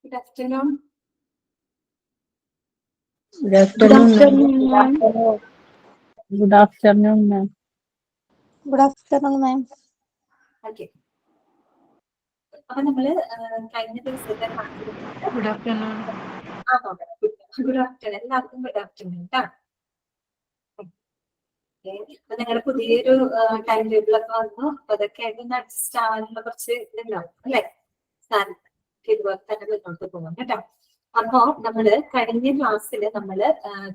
Good afternoon. Good afternoon, ma'am. Good afternoon, ma'am. Good afternoon, ma'am. Okay. അപ്പൊ നമ്മള് കഴിഞ്ഞ ദിവസത്തെ Good afternoon. ഗുഡ് ആഫ്റ്റർനൂൺ എല്ലാവർക്കും good afternoon കേട്ടോ. അപ്പൊ നിങ്ങളുടെ പുതിയൊരു ടൈം ടേബിൾ ഒക്കെ വന്നു. അപ്പൊ അതൊക്കെ ആയിട്ട് ഒന്ന് അഡ്ജസ്റ്റ് ആവാനുള്ള കുറച്ച് ഇതുണ്ടാവും അല്ലെ? ഇതുപോലെ തന്നെ മുന്നോട്ട് പോകാം കേട്ടോ. അപ്പോ നമ്മള് കഴിഞ്ഞ ക്ലാസ്സിൽ നമ്മള്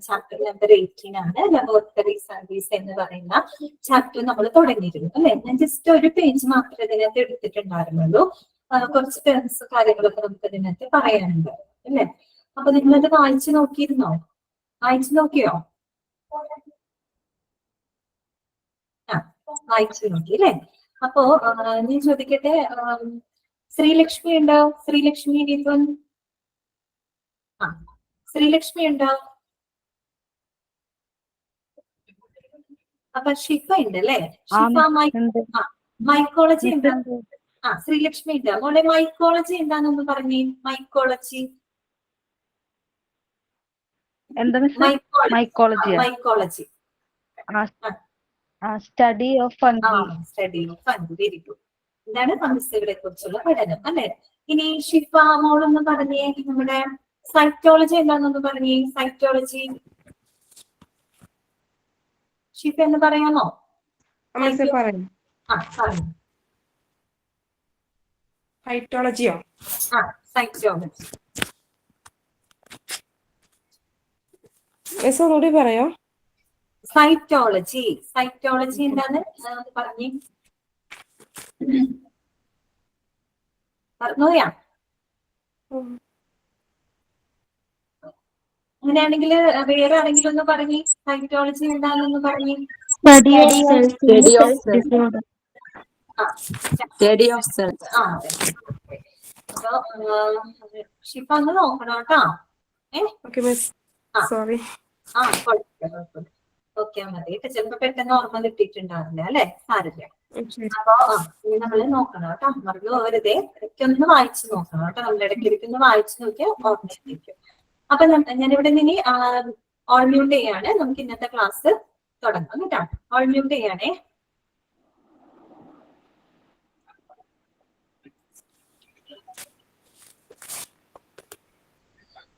ചാപ്റ്റർ നമ്പർ 18 ആണ് ലബോറട്ടറി സർവീസ് എന്ന് പറയുന്ന ചാപ്റ്റർ നമ്മൾ തുടങ്ങിയിരുന്നു അല്ലെ? ഞാൻ ജസ്റ്റ് ഒരു പേജ് മാത്രമേ ഇതിനകത്ത് എടുത്തിട്ടുണ്ടായിരുന്നുള്ളൂ. കുറച്ച് ടേംസ് കാര്യങ്ങളൊക്കെ നമുക്ക് ഇതിനകത്ത് പറയാനുണ്ട് അല്ലെ? അപ്പൊ നിങ്ങളത് വായിച്ചു നോക്കിയിരുന്നോ? വായിച്ചു നോക്കിയോ? വായിച്ചു നോക്കി അല്ലെ? അപ്പോ ഞാൻ ചോദിക്കട്ടെ, ശ്രീലക്ഷ്മി ഉണ്ടോ? ശ്രീലക്ഷ്മി ദീപൻ? ശ്രീലക്ഷ്മി ഉണ്ടോ? അപ്പൊ ഷിഫ ഉണ്ട് അല്ലേ? ഷിഫ മൈക്കോളജി ഉണ്ട്. ശ്രീലക്ഷ്മി ഉണ്ട്. മോളെ മൈക്കോളജി എന്താണെന്ന് പറഞ്ഞേ. Mycology mycology study of fungi. Study of fungi. Very good. എന്താണ് ഫംഗസുകളെ കുറിച്ചുള്ള പഠനം അല്ലെ? ഇനി ഷിഫ മോളൊന്ന് പറഞ്ഞേ, നമ്മുടെ സൈറ്റോളജി എന്താണെന്ന് പറഞ്ഞേ. സൈറ്റോളജി ഷിഫ എന്ന് പറയാമോ? പറഞ്ഞു. സൈറ്റോളജിയോ? സൈറ്റോളജി ഒന്നുകൂടി പറയോ? സൈറ്റോളജി. സൈറ്റോളജി എന്താണ് പറഞ്ഞേ? പറഞ്ഞോയാ? അങ്ങനെയാണെങ്കിൽ വേറെ ആരെങ്കിലും ഒന്ന് പറഞ്ഞേ. സൈറ്റോളജി എന്താണെന്ന് പറഞ്ഞേ. അപ്പൊ ഷിഫ ഒന്ന് നോക്കണം കേട്ടോ. സോറി. ഓക്കെ മതി. ചിലപ്പോ പെട്ടെന്ന് ഓർമ്മ കിട്ടിയിട്ടുണ്ടാവില്ല അല്ലെ? സാരില്ല. അപ്പൊ ഇനി നമ്മള് നോക്കണം കേട്ടോ. മറന്നു പോകരുതേ. ഇടയ്ക്കൊന്ന് വായിച്ചു നോക്കണം കേട്ടോ. നമ്മൾ ഇടയ്ക്കിടയ്ക്ക് ഒന്ന് വായിച്ചു നോക്കിയാൽ ഓർമ്മയിലിരിക്കും. അപ്പൊ ഞാനിവിടെ ഇനി ഓൾ മ്യൂട്ട് ചെയ്യാണ്. നമുക്ക് ഇന്നത്തെ ക്ലാസ് തുടങ്ങാം കേട്ടോ. ഓൾ മ്യൂട്ട് ചെയ്യാണേ.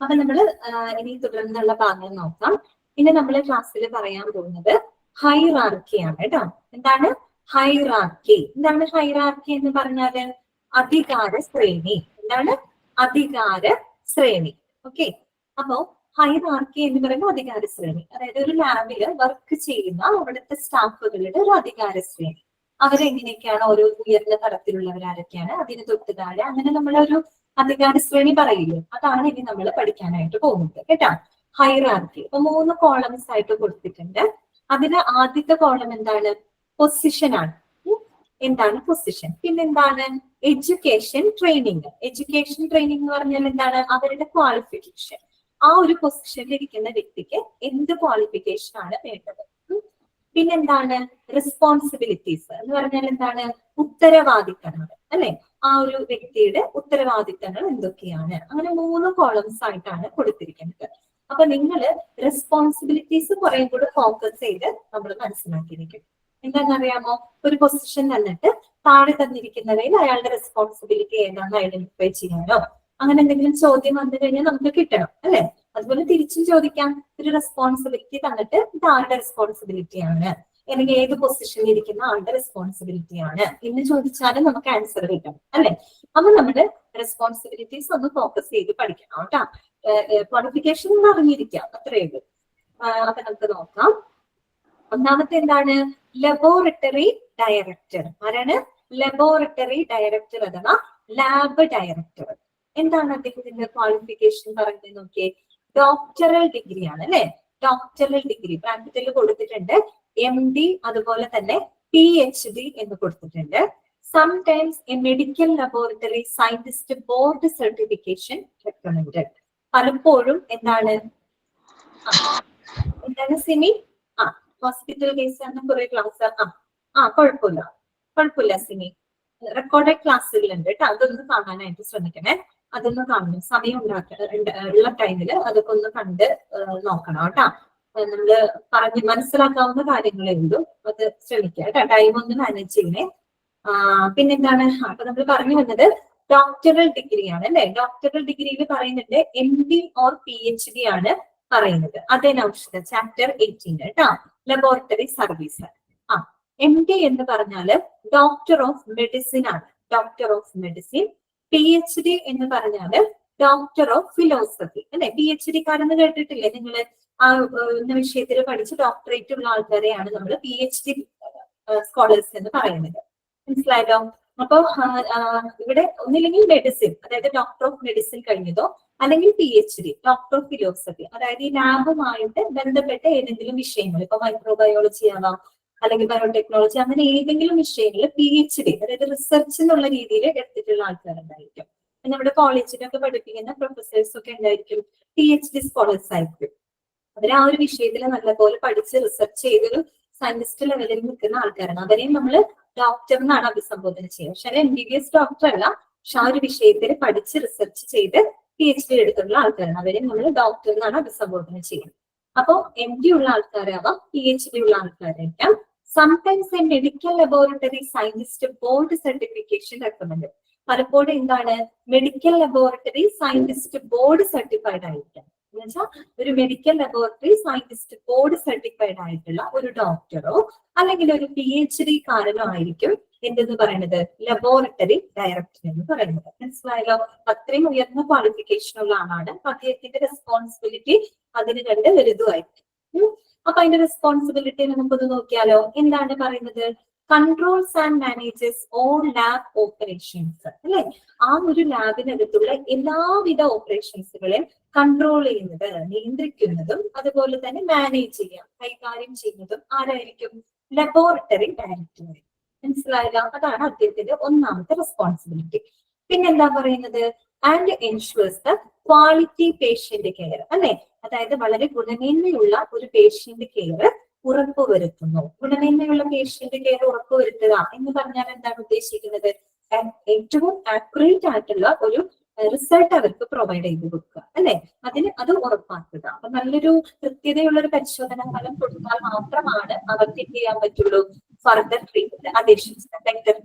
അപ്പൊ നമ്മള് ഇനി തുടർന്നുള്ള ഭാഗങ്ങൾ നോക്കാം. ഇനി നമ്മള് ക്ലാസ്സിൽ പറയാൻ പോകുന്നത് ഹൈറാർക്കിയാണ് കേട്ടോ. എന്താണ് ഹൈറാർക്കി? എന്താണ് ഹൈറാർക്കി എന്ന് പറഞ്ഞാല്? അധികാര ശ്രേണി. എന്താണ്? അധികാര ശ്രേണി. ഓക്കെ. അപ്പോ ഹൈറാർക്കി എന്ന് പറയുമ്പോൾ അധികാര ശ്രേണി, അതായത് ഒരു ലാബില് വർക്ക് ചെയ്യുന്ന അവിടുത്തെ സ്റ്റാഫുകളുടെ ഒരു അധികാര ശ്രേണി. അവരെങ്ങനെയൊക്കെയാണ്, ഓരോ ഉയർന്ന തരത്തിലുള്ളവരാരൊക്കെയാണ്, അതിന് തൊട്ട് താഴെ, അങ്ങനെ നമ്മളൊരു അധികാര ശ്രേണി പറയില്ലേ, അതാണ് ഇനി നമ്മൾ പഠിക്കാനായിട്ട് പോകുന്നത് കേട്ടോ. ഹൈറാർക്കി. അപ്പൊ 3 കോളംസ് ആയിട്ട് കൊടുത്തിട്ടുണ്ട്. അതിന് ആദ്യത്തെ കോളം എന്താണ്? പൊസിഷൻ ആണ്. എന്താണ് പൊസിഷൻ? പിന്നെന്താണ്? Education training. എഡ്യൂക്കേഷൻ ട്രെയിനിങ് എന്ന് പറഞ്ഞാൽ എന്താണ്? അവരുടെ ക്വാളിഫിക്കേഷൻ. ആ ഒരു പൊസിഷനിൽ ഇരിക്കുന്ന വ്യക്തിക്ക് എന്ത് ക്വാളിഫിക്കേഷൻ ആണ് വേണ്ടത്. പിന്നെന്താണ്? റെസ്പോൺസിബിലിറ്റീസ് എന്ന് പറഞ്ഞാൽ എന്താണ്? ഉത്തരവാദിത്തങ്ങൾ അല്ലെ? ആ ഒരു വ്യക്തിയുടെ ഉത്തരവാദിത്തങ്ങൾ എന്തൊക്കെയാണ്? അങ്ങനെ 3 കോളംസ് ആയിട്ടാണ് കൊടുത്തിരിക്കുന്നത്. അപ്പൊ നിങ്ങള് റെസ്പോൺസിബിലിറ്റീസ് കുറെ കൂടെ ഫോക്കസ് ചെയ്ത് നമ്മൾ മനസ്സിലാക്കിയിരിക്കും. എന്താണെന്നറിയാമോ? ഒരു പൊസിഷൻ തന്നിട്ട് താഴെ തന്നിരിക്കുന്നവയിൽ അയാളുടെ റെസ്പോൺസിബിലിറ്റി ഏതാണെന്ന് ഐഡന്റിഫൈ ചെയ്യാനോ അങ്ങനെ എന്തെങ്കിലും ചോദ്യം വന്നു കഴിഞ്ഞാൽ നമുക്ക് കിട്ടണം അല്ലെ? അതുപോലെ തിരിച്ചും ചോദിക്കാം. ഒരു റെസ്പോൺസിബിലിറ്റി തന്നിട്ട് ഇത് ആരുടെ റെസ്പോൺസിബിലിറ്റി ആണ്, അല്ലെങ്കിൽ ഏത് പൊസിഷനിൽ ഇരിക്കുന്ന ആളുടെ റെസ്പോൺസിബിലിറ്റി ആണ് എന്ന് ചോദിച്ചാലും നമുക്ക് ആൻസർ കിട്ടണം അല്ലെ? അപ്പൊ നമ്മുടെ റെസ്പോൺസിബിലിറ്റീസ് ഒന്ന് ഫോക്കസ് ചെയ്ത് പഠിക്കണം കേട്ടോ. ക്വാളിഫിക്കേഷൻ എന്ന് അറിഞ്ഞിരിക്കാം, അത്രയേ ഉള്ളൂ. അപ്പൊ നമുക്ക് നോക്കാം. ഒന്നാമത്തെ എന്താണ്? Laboratory director. ആരാണ്? ലബോറട്ടറി ഡയറക്ടർ അഥവാ ലാബ് ഡയറക്ടർ. എന്താണ് അദ്ദേഹത്തിന്റെ ക്വാളിഫിക്കേഷൻ പറഞ്ഞത് നോക്കിയേ. ഡോക്ടറൽ ഡിഗ്രി ആണ് അല്ലെ? ഡോക്ടറൽ ഡിഗ്രി ബ്രാക്കറ്റിൽ കൊടുത്തിട്ടുണ്ട്. MD അതുപോലെ തന്നെ PhD എന്ന് കൊടുത്തിട്ടുണ്ട്. Sometimes a medical laboratory scientist board certification recommended. പലപ്പോഴും എന്താണ് സിമി? ഹോസ്പിറ്റൽ കേസ് ആണ് കുറെ ക്ലാസ്. കുഴപ്പമില്ല സിമി. റെക്കോർഡഡ് ക്ലാസ്സുകളുണ്ട് കേട്ടോ. അതൊന്ന് കാണാനായിട്ട് ശ്രമിക്കണേ. അതൊന്ന് കാണണം, സമയം ഉള്ള ടൈമിൽ അതൊക്കെ ഒന്ന് കണ്ട് നോക്കണം കേട്ടോ. നമ്മള് പറഞ്ഞ് മനസ്സിലാക്കാവുന്ന കാര്യങ്ങളേ ഉള്ളൂ, അത് ശ്രമിക്കുക കേട്ടോ. ടൈം ഒന്ന് മാനേജ് ചെയ്യണേ. പിന്നെന്താണ്, അപ്പൊ നമ്മൾ പറഞ്ഞു വന്നത് ഡോക്ടറൽ ഡിഗ്രി ആണ് അല്ലെ. ഡോക്ടറൽ ഡിഗ്രിയിൽ പറയുന്നുണ്ട് MD or PhD ആണ് പറയുന്നത്. അതിനൗഷധ ചാപ്റ്റർ 18 കേട്ടോ, ലബോറട്ടറി സർവീസ്. MD എന്ന് പറഞ്ഞാല് ഡോക്ടർ ഓഫ് മെഡിസിൻ ആണ്, ഡോക്ടർ ഓഫ് മെഡിസിൻ. PhD എന്ന് പറഞ്ഞാല് ഡോക്ടർ ഓഫ് ഫിലോസഫി അല്ലെ. PhD കാരെന്ന് കേട്ടിട്ടില്ലേ നിങ്ങള്? ആ വിഷയത്തിൽ പഠിച്ച് ഡോക്ടറേറ്റ് ഉള്ള ആൾക്കാരെയാണ് നമ്മൾ PhD സ്കോളേഴ്സ് എന്ന് പറയുന്നത്. മനസ്സിലായല്ലോ? അപ്പൊ ഇവിടെ ഒന്നില്ലെങ്കിൽ മെഡിസിൻ, അതായത് ഡോക്ടർ ഓഫ് മെഡിസിൻ കഴിഞ്ഞതോ, അല്ലെങ്കിൽ PhD ഡോക്ടർ ഓഫ് ഫിലോസഫി, അതായത് ഈ ലാബുമായിട്ട് ബന്ധപ്പെട്ട ഏതെങ്കിലും വിഷയങ്ങൾ, ഇപ്പൊ മൈക്രോബയോളജി ആവാം, അല്ലെങ്കിൽ ബയോടെക്നോളജി, അങ്ങനെ ഏതെങ്കിലും വിഷയങ്ങളിൽ PhD അതായത് റിസർച്ച് എന്നുള്ള രീതിയിൽ എടുത്തിട്ടുള്ള ആൾക്കാരുണ്ടായിരിക്കും. നമ്മുടെ കോളേജിലൊക്കെ പഠിപ്പിക്കുന്ന പ്രൊഫസേഴ്സ് ഒക്കെ ഉണ്ടായിരിക്കും PhD സ്കോളേഴ്സ് ആയിരിക്കും. അവർ ആ ഒരു വിഷയത്തിൽ നല്ലപോലെ പഠിച്ച് റിസർച്ച് ചെയ്തൊരു സയന്റിസ്റ്റ് ലെവലിൽ നിൽക്കുന്ന ആൾക്കാരാണ്. അവരെയും നമ്മൾ ഡോക്ടർ എന്നാണ് അഭിസംബോധന ചെയ്യുക. പക്ഷെ MBBS ഡോക്ടർ അല്ല, പക്ഷെ ആ ഒരു വിഷയത്തിൽ പഠിച്ച് റിസർച്ച് ചെയ്ത് PhD എടുത്തുള്ള ആൾക്കാരാണ്. അവരെയും നമ്മൾ ഡോക്ടർ എന്നാണ് അഭിസംബോധന ചെയ്യുന്നത്. അപ്പൊ MD ഉള്ള ആൾക്കാരാവാം, PhD ഉള്ള ആൾക്കാരായിരിക്കാം. Sometimes a medical laboratory scientist board certification recommend. പലപ്പോഴും എന്താണ്, medical laboratory scientist board certified ആയിരിക്കാം. എന്ന് വെച്ചാൽ ഒരു medical laboratory scientist board certified ആയിട്ടുള്ള ഒരു ഡോക്ടറോ അല്ലെങ്കിൽ ഒരു PhD കാരനോ ആയിരിക്കും എന്തെന്ന് പറയുന്നത്, ലബോറട്ടറി ഡയറക്ടർ എന്ന് പറയുന്നത്. മനസ്സിലായല്ലോ? അത്രയും ഉയർന്ന ക്വാളിഫിക്കേഷൻ ഉള്ള ആളാണ്. അദ്ദേഹത്തിന്റെ റെസ്പോൺസിബിലിറ്റി അതിന് കണ്ട് വലുതുമായിരിക്കും. അപ്പൊ അതിന്റെ റെസ്പോൺസിബിലിറ്റി നമുക്കൊന്ന് നോക്കിയാലോ. എന്താണ് പറയുന്നത്? Controls and manages all lab operations അല്ലെ. ആ ഒരു ലാബിനകത്തുള്ള എല്ലാവിധ ഓപ്പറേഷൻസുകളെയും കൺട്രോൾ ചെയ്യുന്നത്, നിയന്ത്രിക്കുന്നതും അതുപോലെ തന്നെ മാനേജ് ചെയ്യാം, കൈകാര്യം ചെയ്യുന്നതും ആരായിരിക്കും? Laboratory director. മനസ്സിലായല്ലോ? അതാണ് അദ്ദേഹത്തിന്റെ ഒന്നാമത്തെ റെസ്പോൺസിബിലിറ്റി. പിന്നെന്താ പറയുന്നത്? And ensures the quality patient care അല്ലെ. അതായത് വളരെ ഗുണമേന്മയുള്ള ഒരു പേഷ്യന്റ് കെയർ ഉറപ്പുവരുത്തുന്നു. ഗുണമേന്മയുള്ള പേഷ്യന്റ് കെയർ ഉറപ്പുവരുത്തുക എന്ന് പറഞ്ഞാൽ എന്താണ് ഉദ്ദേശിക്കുന്നത്? ഏറ്റവും ആക്യുറേറ്റ് ആയിട്ടുള്ള ഒരു റിസൾട്ട് അവർക്ക് പ്രൊവൈഡ് ചെയ്ത് കൊടുക്കുക അല്ലെ. അത് ഉറപ്പാക്കുക. അപ്പൊ നല്ലൊരു കൃത്യതയുള്ള ഒരു പരിശോധന ഫലം കൊടുത്താൽ മാത്രമാണ് അവർക്ക് എന്ത് ചെയ്യാൻ പറ്റുള്ളൂ? ഫർദർ ട്രീറ്റ്മെന്റ് അപേക്ഷിച്ച് ബെറ്റർ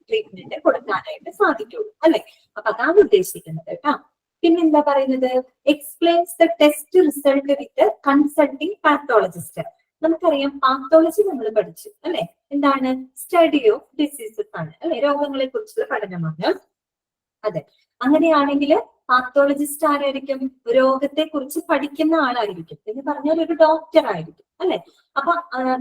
ട്രീറ്റ്മെന്റ് കൊടുക്കാനായിട്ട് സാധിക്കുള്ളൂ അല്ലെ. അപ്പൊ അതാണ് ഉദ്ദേശിക്കുന്നത് കേട്ടോ. പിന്നെന്താ പറയുന്നത്? Explains the test result with consulting pathologist. നമുക്കറിയാം പാത്തോളജി നമ്മൾ പഠിച്ചു അല്ലെ. എന്താണ്? സ്റ്റഡി ഓഫ് ഡിസീസസ് ആണ് അല്ലെ, രോഗങ്ങളെ കുറിച്ചുള്ള പഠനമാണ്. അതെ, അങ്ങനെയാണെങ്കിൽ പാത്തോളജിസ്റ്റ് ആരായിരിക്കും? രോഗത്തെ കുറിച്ച് പഠിക്കുന്ന ആളായിരിക്കും. എന്ന് പറഞ്ഞാൽ ഒരു ഡോക്ടർ ആയിരിക്കും അല്ലെ. അപ്പൊ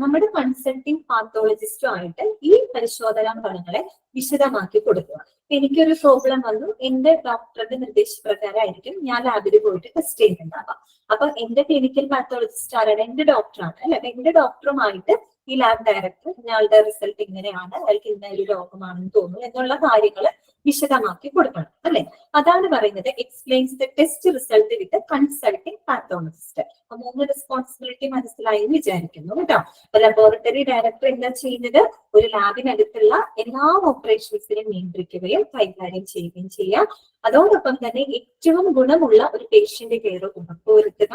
നമ്മുടെ കൺസൾട്ടിങ് പാത്തോളജിസ്റ്റും ആയിട്ട് ഈ പരിശോധനാ ഫലങ്ങളെ വിശദമാക്കി കൊടുക്കുക. എനിക്കൊരു പ്രോബ്ലം വന്നു, എന്റെ ഡോക്ടറുടെ നിർദ്ദേശപ്രകാരമായിരിക്കും ഞാൻ ലാബിൽ പോയിട്ട് ടെസ്റ്റ് ചെയ്യുന്നുണ്ടാവാം. അപ്പൊ എന്റെ ക്ലിനിക്കൽ പാത്തോളജിസ്റ്റ് ആരാണ്? എന്റെ ഡോക്ടറാണ് അല്ലെ. അപ്പൊ എന്റെ ഡോക്ടറുമായിട്ട് ഈ ലാബ് ഡയറക്ടർ ഞങ്ങളുടെ റിസൾട്ട് ഇങ്ങനെയാണ്, അയാൾക്ക് ഇന്ന ഒരു രോഗമാണെന്ന് തോന്നുന്നു എന്നുള്ള കാര്യങ്ങൾ വിശദമാക്കി കൊടുക്കണം അല്ലെ. അതാണ് പറയുന്നത് explains the test result with consulting pathologist. അപ്പൊ 3 റെസ്പോൺസിബിലിറ്റി മനസ്സിലായി എന്ന് വിചാരിക്കുന്നു കേട്ടോ. അപ്പൊ ലബോറട്ടറി ഡയറക്ടർ എന്താ ചെയ്യുന്നത്? ഒരു ലാബിനടുത്തുള്ള എല്ലാ ഓപ്പറേഷൻസിനെയും നിയന്ത്രിക്കുകയും കൈകാര്യം ചെയ്യുകയും ചെയ്യാം. അതോടൊപ്പം തന്നെ ഏറ്റവും ഗുണമുള്ള ഒരു പേഷ്യന്റ് കെയർ ഉറപ്പുവരുത്തുക.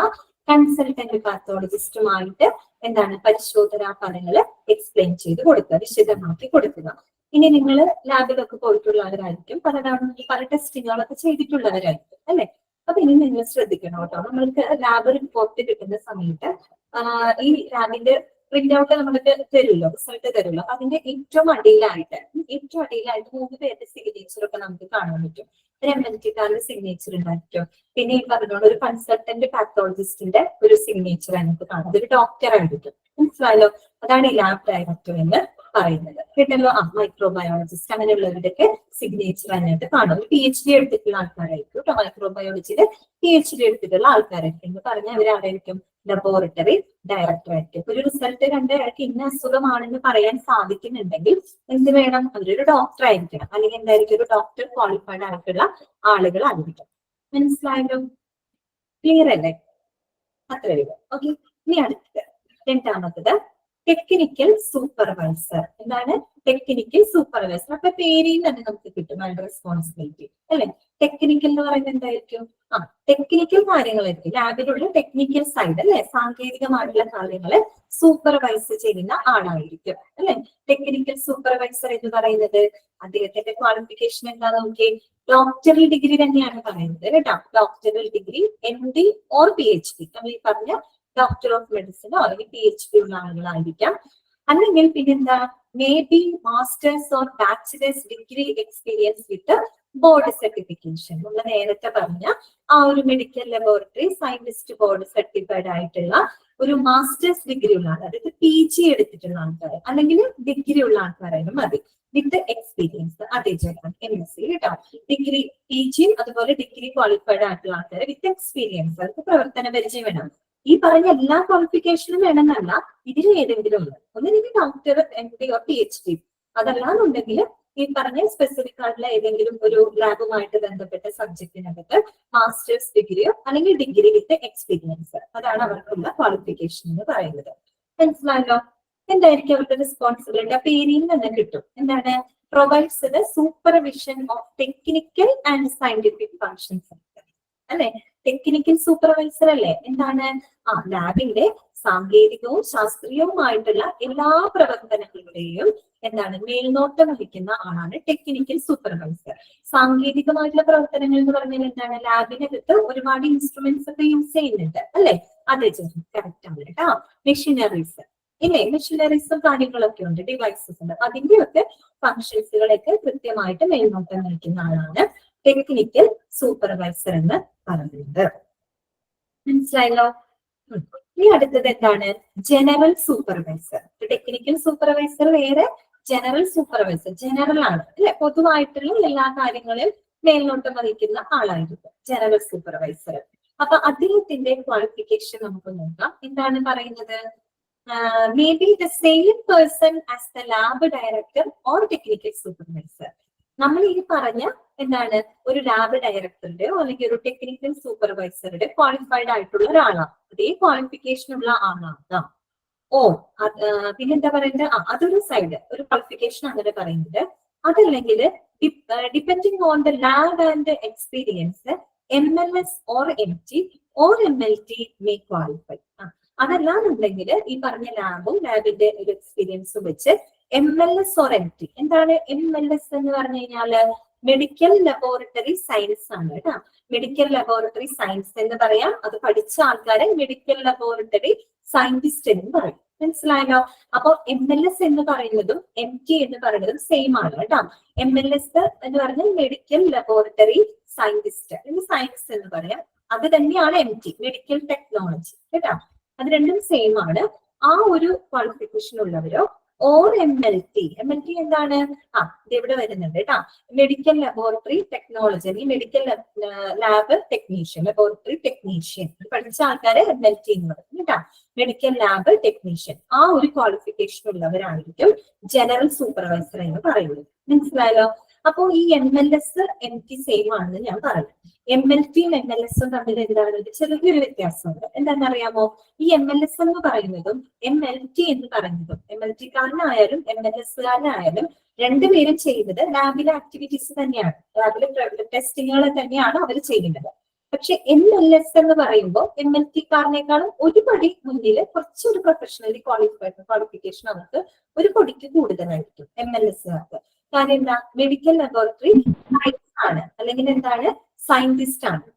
കൺസൾട്ടന്റ് പാത്തോളജിസ്റ്റുമായിട്ട് എന്താണ് പരിശോധനാ ഫലങ്ങൾ എക്സ്പ്ലെയിൻ ചെയ്ത് കൊടുക്കുക, വിശദമാക്കി കൊടുക്കുക. ഇനി നിങ്ങൾ ലാബിലൊക്കെ പോയിട്ടുള്ളവരായിരിക്കും, പല ടെസ്റ്റിങ്ങുകളൊക്കെ ചെയ്തിട്ടുള്ളവരായിരിക്കും അല്ലെ. അപ്പൊ ഇനി നിങ്ങൾ ശ്രദ്ധിക്കണം കേട്ടോ. നമ്മൾക്ക് ലാബ് റിപ്പോർട്ട് കിട്ടുന്ന സമയത്ത് ഈ ലാബിന്റെ പ്രിന്റ് ഔട്ട് നമുക്ക് തരുമല്ലോ, റിസൾട്ട് തരുമല്ലോ. അപ്പൊ അതിന്റെ ഏറ്റവും അടിയിലായിട്ട് 3 പേരുടെ സിഗ്നേച്ചർ ഒക്കെ നമുക്ക് കാണാൻ പറ്റും. ഒരു MLT കാരുടെ സിഗ്നേച്ചർ ഉണ്ടായിരിക്കും. പിന്നെ ഈ പറഞ്ഞോണ്ട് ഒരു കൺസൾട്ടന്റ് പാത്തോളജിസ്റ്റിന്റെ ഒരു സിഗ്നേച്ചർ നമുക്ക് കാണാം. അതൊരു ഡോക്ടർ ആയിരിക്കും. മനസ്സിലായല്ലോ? അതാണ് ഈ ലാബ് ഡയറക്ടർ എന്ന് പറയുന്നത്. കേട്ടല്ലോ? മൈക്രോബയോളജിസ്റ്റ് അങ്ങനെയുള്ളവരുടെയൊക്കെ സിഗ്നേച്ചർ അതിനായിട്ട് കാണും. ഒരു PhD എടുത്തിട്ടുള്ള ആൾക്കാരായിരിക്കും കേട്ടോ. മൈക്രോബയോളജിയിൽ PhD എടുത്തിട്ടുള്ള ആൾക്കാരായിരിക്കും എന്ന് പറഞ്ഞാൽ അവരാരായിരിക്കും? ലബോറട്ടറി ഡയറക്ടർ ആയിരിക്കും. ഒരു റിസൾട്ട് കണ്ട് അയാൾക്ക് ഇന്ന അസുഖമാണെന്ന് പറയാൻ സാധിക്കുന്നുണ്ടെങ്കിൽ എന്ത് വേണം? അവരൊരു ഡോക്ടർ ആയിരിക്കണം. അല്ലെങ്കിൽ എന്തായിരിക്കും? ഒരു ഡോക്ടർ ക്വാളിഫൈഡ് ആയിട്ടുള്ള ആളുകളായിരിക്കും. മനസ്സിലായല്ലോ? ക്ലിയർ അല്ലേ? അത്രയേ ഉള്ളൂ. ഓക്കെ. ഇനി അടുത്തത് 2ാമത്തത് ടെക്നിക്കൽ സൂപ്പർവൈസർ. എന്താണ് ടെക്നിക്കൽ സൂപ്പർവൈസർ? അപ്പൊ പേരിൽ തന്നെ നമുക്ക് കിട്ടും അതിന്റെ റെസ്പോൺസിബിലിറ്റി അല്ലെ. ടെക്നിക്കൽ എന്ന് പറയുന്നത് എന്തായിരിക്കും? ടെക്നിക്കൽ കാര്യങ്ങളായിരിക്കും, ലാബിലുള്ള ടെക്നിക്കൽ സൈഡ് അല്ലെ, സാങ്കേതികമായിട്ടുള്ള കാര്യങ്ങള് സൂപ്പർവൈസ് ചെയ്യുന്ന ആളായിരിക്കും അല്ലെ. ടെക്നിക്കൽ സൂപ്പർവൈസർ എന്ന് പറയുന്നത് അദ്ദേഹത്തിന്റെ ക്വാളിഫിക്കേഷൻ എന്താ നോക്കിയേ, ഡോക്ടറൽ ഡിഗ്രി തന്നെയാണ് പറയുന്നത് കേട്ടോ. Doctoral degree MD or PhD, നമ്മൾ ഈ പറഞ്ഞ ഡോക്ടർ ഓഫ് മെഡിസിനോ അല്ലെങ്കിൽ PhD ഉള്ള ആളുകളായിരിക്കാം. അല്ലെങ്കിൽ പിന്നെന്താ, maybe masters or bachelors degree experience with board certification. നമ്മൾ നേരത്തെ പറഞ്ഞ ആ ഒരു medical laboratory scientist board certified ആയിട്ടുള്ള ഒരു മാസ്റ്റേഴ്സ് ഡിഗ്രി ഉള്ള ആൾ, അതായത് PG എടുത്തിട്ടുള്ള ആൾക്കാർ അല്ലെങ്കിൽ ഡിഗ്രി ഉള്ള ആൾക്കാരായാലും മതി, വിത്ത് എക്സ്പീരിയൻസ്. അതേ ചേർക്കാം MSc കേട്ടോ. ഡിഗ്രി PG അതുപോലെ ഡിഗ്രി ക്വാളിഫൈഡ് ആയിട്ടുള്ള ആൾക്കാർ വിത്ത് എക്സ്പീരിയൻസ്, അവർക്ക് പ്രവർത്തന പരിചയം വേണം. ഈ പറഞ്ഞ എല്ലാ ക്വാളിഫിക്കേഷനും വേണമെന്നല്ല, ഇതിൽ ഏതെങ്കിലും ഉണ്ട്. ഒന്നെങ്കിൽ ഡോക്ടർ MD ഓർ PhD, അതല്ലാന്നുണ്ടെങ്കിൽ ഈ പറഞ്ഞ സ്പെസിഫിക് ആയിട്ടുള്ള ഏതെങ്കിലും ഒരു ലാബുമായിട്ട് ബന്ധപ്പെട്ട സബ്ജക്റ്റിനകത്ത് മാസ്റ്റേഴ്സ് ഡിഗ്രിയോ അല്ലെങ്കിൽ ഡിഗ്രി വിത്ത് എക്സ്പീരിയൻസ്, അതാണ് അവർക്കുള്ള ക്വാളിഫിക്കേഷൻ എന്ന് പറയുന്നത്. മനസ്സിലായല്ലോ? എന്തായിരിക്കും അവരുടെ റെസ്പോൺസിബിലിറ്റി? അപ്പൊ ഏരിയയിൽ തന്നെ കിട്ടും. എന്താണ്? Provides the supervision of technical and scientific functions അല്ലെ. ടെക്നിക്കൽ സൂപ്പർവൈസർ അല്ലേ? എന്താണ്? ലാബിന്റെ സാങ്കേതികവും ശാസ്ത്രീയവുമായിട്ടുള്ള എല്ലാ പ്രവർത്തനങ്ങളുടെയും എന്താണ് മേൽനോട്ടം വഹിക്കുന്ന ആളാണ് ടെക്നിക്കൽ സൂപ്പർവൈസർ. സാങ്കേതികമായിട്ടുള്ള പ്രവർത്തനങ്ങൾ എന്ന് പറഞ്ഞാൽ എന്താണ്? ലാബിനകത്ത് ഒരുപാട് ഇൻസ്ട്രുമെന്റ്സ് ഒക്കെ യൂസ് ചെയ്യുന്നുണ്ട് അല്ലെ. അതെ കറക്റ്റ് ആണ് കേട്ടോ. മെഷീനറീസ് ഇല്ലേ, മെഷീനറീസും കാര്യങ്ങളൊക്കെ ഉണ്ട്, ഡിവൈസസ് ഉണ്ട്, അതിന്റെയൊക്കെ ഫങ്ഷൻസുകളൊക്കെ കൃത്യമായിട്ട് മേൽനോട്ടം വഹിക്കുന്ന ആളാണ് ടെക്നിക്കൽ സൂപ്പർവൈസർ എന്ന് പറയുന്നത്. മനസ്സിലായല്ലോ? ഇനി അടുത്തത് എന്താണ്? General supervisor. ടെക്നിക്കൽ സൂപ്പർവൈസർ വേറെ, ജനറൽ സൂപ്പർവൈസർ ജനറൽ ആണ് അല്ലെ, പൊതുവായിട്ടുള്ള എല്ലാ കാര്യങ്ങളും മേൽനോട്ടം വഹിക്കുന്ന ആളായിരിക്കും ജനറൽ സൂപ്പർവൈസർ. അപ്പൊ അദ്ദേഹത്തിന്റെ ക്വാളിഫിക്കേഷൻ നമുക്ക് നോക്കാം. എന്താണ് പറയുന്നത്? May be the same person as the lab director or technical supervisor. നമ്മൾ ഈ പറഞ്ഞ എന്താണ്, ഒരു ലാബ് ഡയറക്ടറുടെയോ അല്ലെങ്കിൽ ഒരു ടെക്നിക്കൽ സൂപ്പർവൈസറുടെ ക്വാളിഫൈഡ് ആയിട്ടുള്ള ഒരാളാണ്, അതേ ക്വാളിഫിക്കേഷൻ ഉള്ള ആളാണ്. പിന്നെന്താ പറയുന്നത്? അതൊരു സൈഡ്, ഒരു ക്വാളിഫിക്കേഷൻ അങ്ങനെ പറയുന്നത്. അതല്ലെങ്കിൽ depending on the lab and experience MLS or MT or MLT may qualify. അതല്ലാന്നുണ്ടെങ്കിൽ ഈ പറഞ്ഞ ലാബും ലാബിന്റെ ഒരു എക്സ്പീരിയൻസും വെച്ച് MLS ഓർ MT. എന്താണ് MLS എന്ന് പറഞ്ഞു കഴിഞ്ഞാല്? മെഡിക്കൽ ലബോറട്ടറി സയൻസ് ആണ് കേട്ടോ. മെഡിക്കൽ ലബോറട്ടറി സയൻസ് എന്ന് പറയാം. അത് പഠിച്ച ആൾക്കാരെ മെഡിക്കൽ ലബോറട്ടറി സയന്റിസ്റ്റ് എന്ന് പറയും. മനസ്സിലായല്ലോ? അപ്പൊ MLS എന്ന് പറയുന്നതും MT എന്ന് പറയുന്നതും സെയിം ആണ് കേട്ടോ. MLS എന്ന് പറഞ്ഞാൽ മെഡിക്കൽ ലബോറട്ടറി സയന്റിസ്റ്റ് അല്ലെങ്കിൽ സയൻസ് എന്ന് പറയാം. അത് തന്നെയാണ് MT, മെഡിക്കൽ ടെക്നോളജി കേട്ടോ. അത് രണ്ടും സെയിം ആണ്. ആ ഒരു ക്വാളിഫിക്കേഷൻ ഉള്ളവരോ ഓർ MLT. MLT എന്താണ്? ഇത് ഇവിടെ വരുന്നുണ്ട് കേട്ടോ. മെഡിക്കൽ ലബോറട്ടറി ടെക്നോളജി അല്ലെങ്കിൽ medical lab technician, laboratory technician പഠിച്ച ആൾക്കാരെ MLT എന്ന് പറയും കേട്ടോ. മെഡിക്കൽ ലാബ് ടെക്നീഷ്യൻ, ആ ഒരു ക്വാളിഫിക്കേഷൻ ഉള്ളവരായിരിക്കും ജനറൽ സൂപ്പർവൈസർ എന്ന് പറയുന്നത്. മനസ്സിലായല്ലോ? അപ്പോ ഈ MLS MT സെയിം ആണെന്ന് ഞാൻ പറഞ്ഞു. MLTയും MLS തമ്മിൽ എന്താണ് ചെറിയൊരു വ്യത്യാസമുണ്ട്. എന്താണെന്നറിയാമോ? ഈ MLS എന്ന് പറയുന്നതും MLT എന്ന് പറയുന്നതും, MLT കാരനായാലും MLS കാരനായാലും രണ്ടുപേരും ചെയ്യുന്നത് ലാബിലെ ആക്ടിവിറ്റീസ് തന്നെയാണ്, ലാബിലെ ടെസ്റ്റിങ്ങുകൾ തന്നെയാണ് അവർ ചെയ്യുന്നത്. പക്ഷെ MLS എന്ന് പറയുമ്പോൾ MLT കാരനേക്കാളും ഒരു പടി മുന്നിൽ കുറച്ചൊരു പ്രൊഫഷണലി ക്വാളിഫിക്കേഷൻ അവർക്ക് ഒരു പടിക്ക് കൂടുതലായിരിക്കും MLS കാർക്ക്. കാര്യം എന്താ? മെഡിക്കൽ ലബോറട്ടറി സയൻസ് ആണ്, അല്ലെങ്കിൽ എന്താണ്, സയന്റിസ്റ്റ് ആണ്.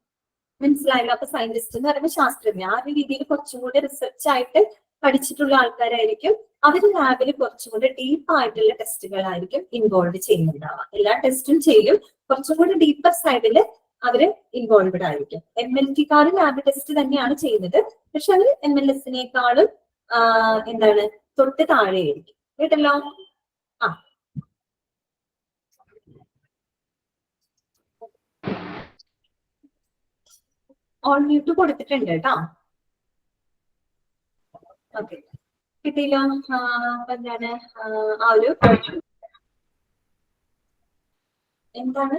മനസ്സിലായല്ലോ? അപ്പൊ സയന്റിസ്റ്റ് എന്ന് പറയുമ്പോൾ ശാസ്ത്രജ്ഞ, ആ ഒരു രീതിയിൽ കുറച്ചും കൂടി റിസർച്ച് ആയിട്ട് പഠിച്ചിട്ടുള്ള ആൾക്കാരായിരിക്കും. അവർ ലാബിൽ കുറച്ചും കൂടി ഡീപ്പ് ആയിട്ടുള്ള ടെസ്റ്റുകളായിരിക്കും ഇൻവോൾവ് ചെയ്യുന്നുണ്ടാവുക. എല്ലാ ടെസ്റ്റും ചെയ്യും, കുറച്ചും കൂടി ഡീപ്പർ സൈഡിൽ അവര് ഇൻവോൾവഡ് ആയിരിക്കും. MLT കാരും ലാബ് ടെസ്റ്റ് തന്നെയാണ് ചെയ്യുന്നത്, പക്ഷെ അവർ MLS-നേക്കാളും എന്താണ് തൊട്ട് താഴെയായിരിക്കും. കേട്ടല്ലോ? ഓൺ മ്യൂട്ട് കൊടുത്തിട്ടുണ്ട് കേട്ടോ. ഓക്കെ, കിട്ടിയില്ലോ? എന്താണ് ആ ഒരു എന്താണ്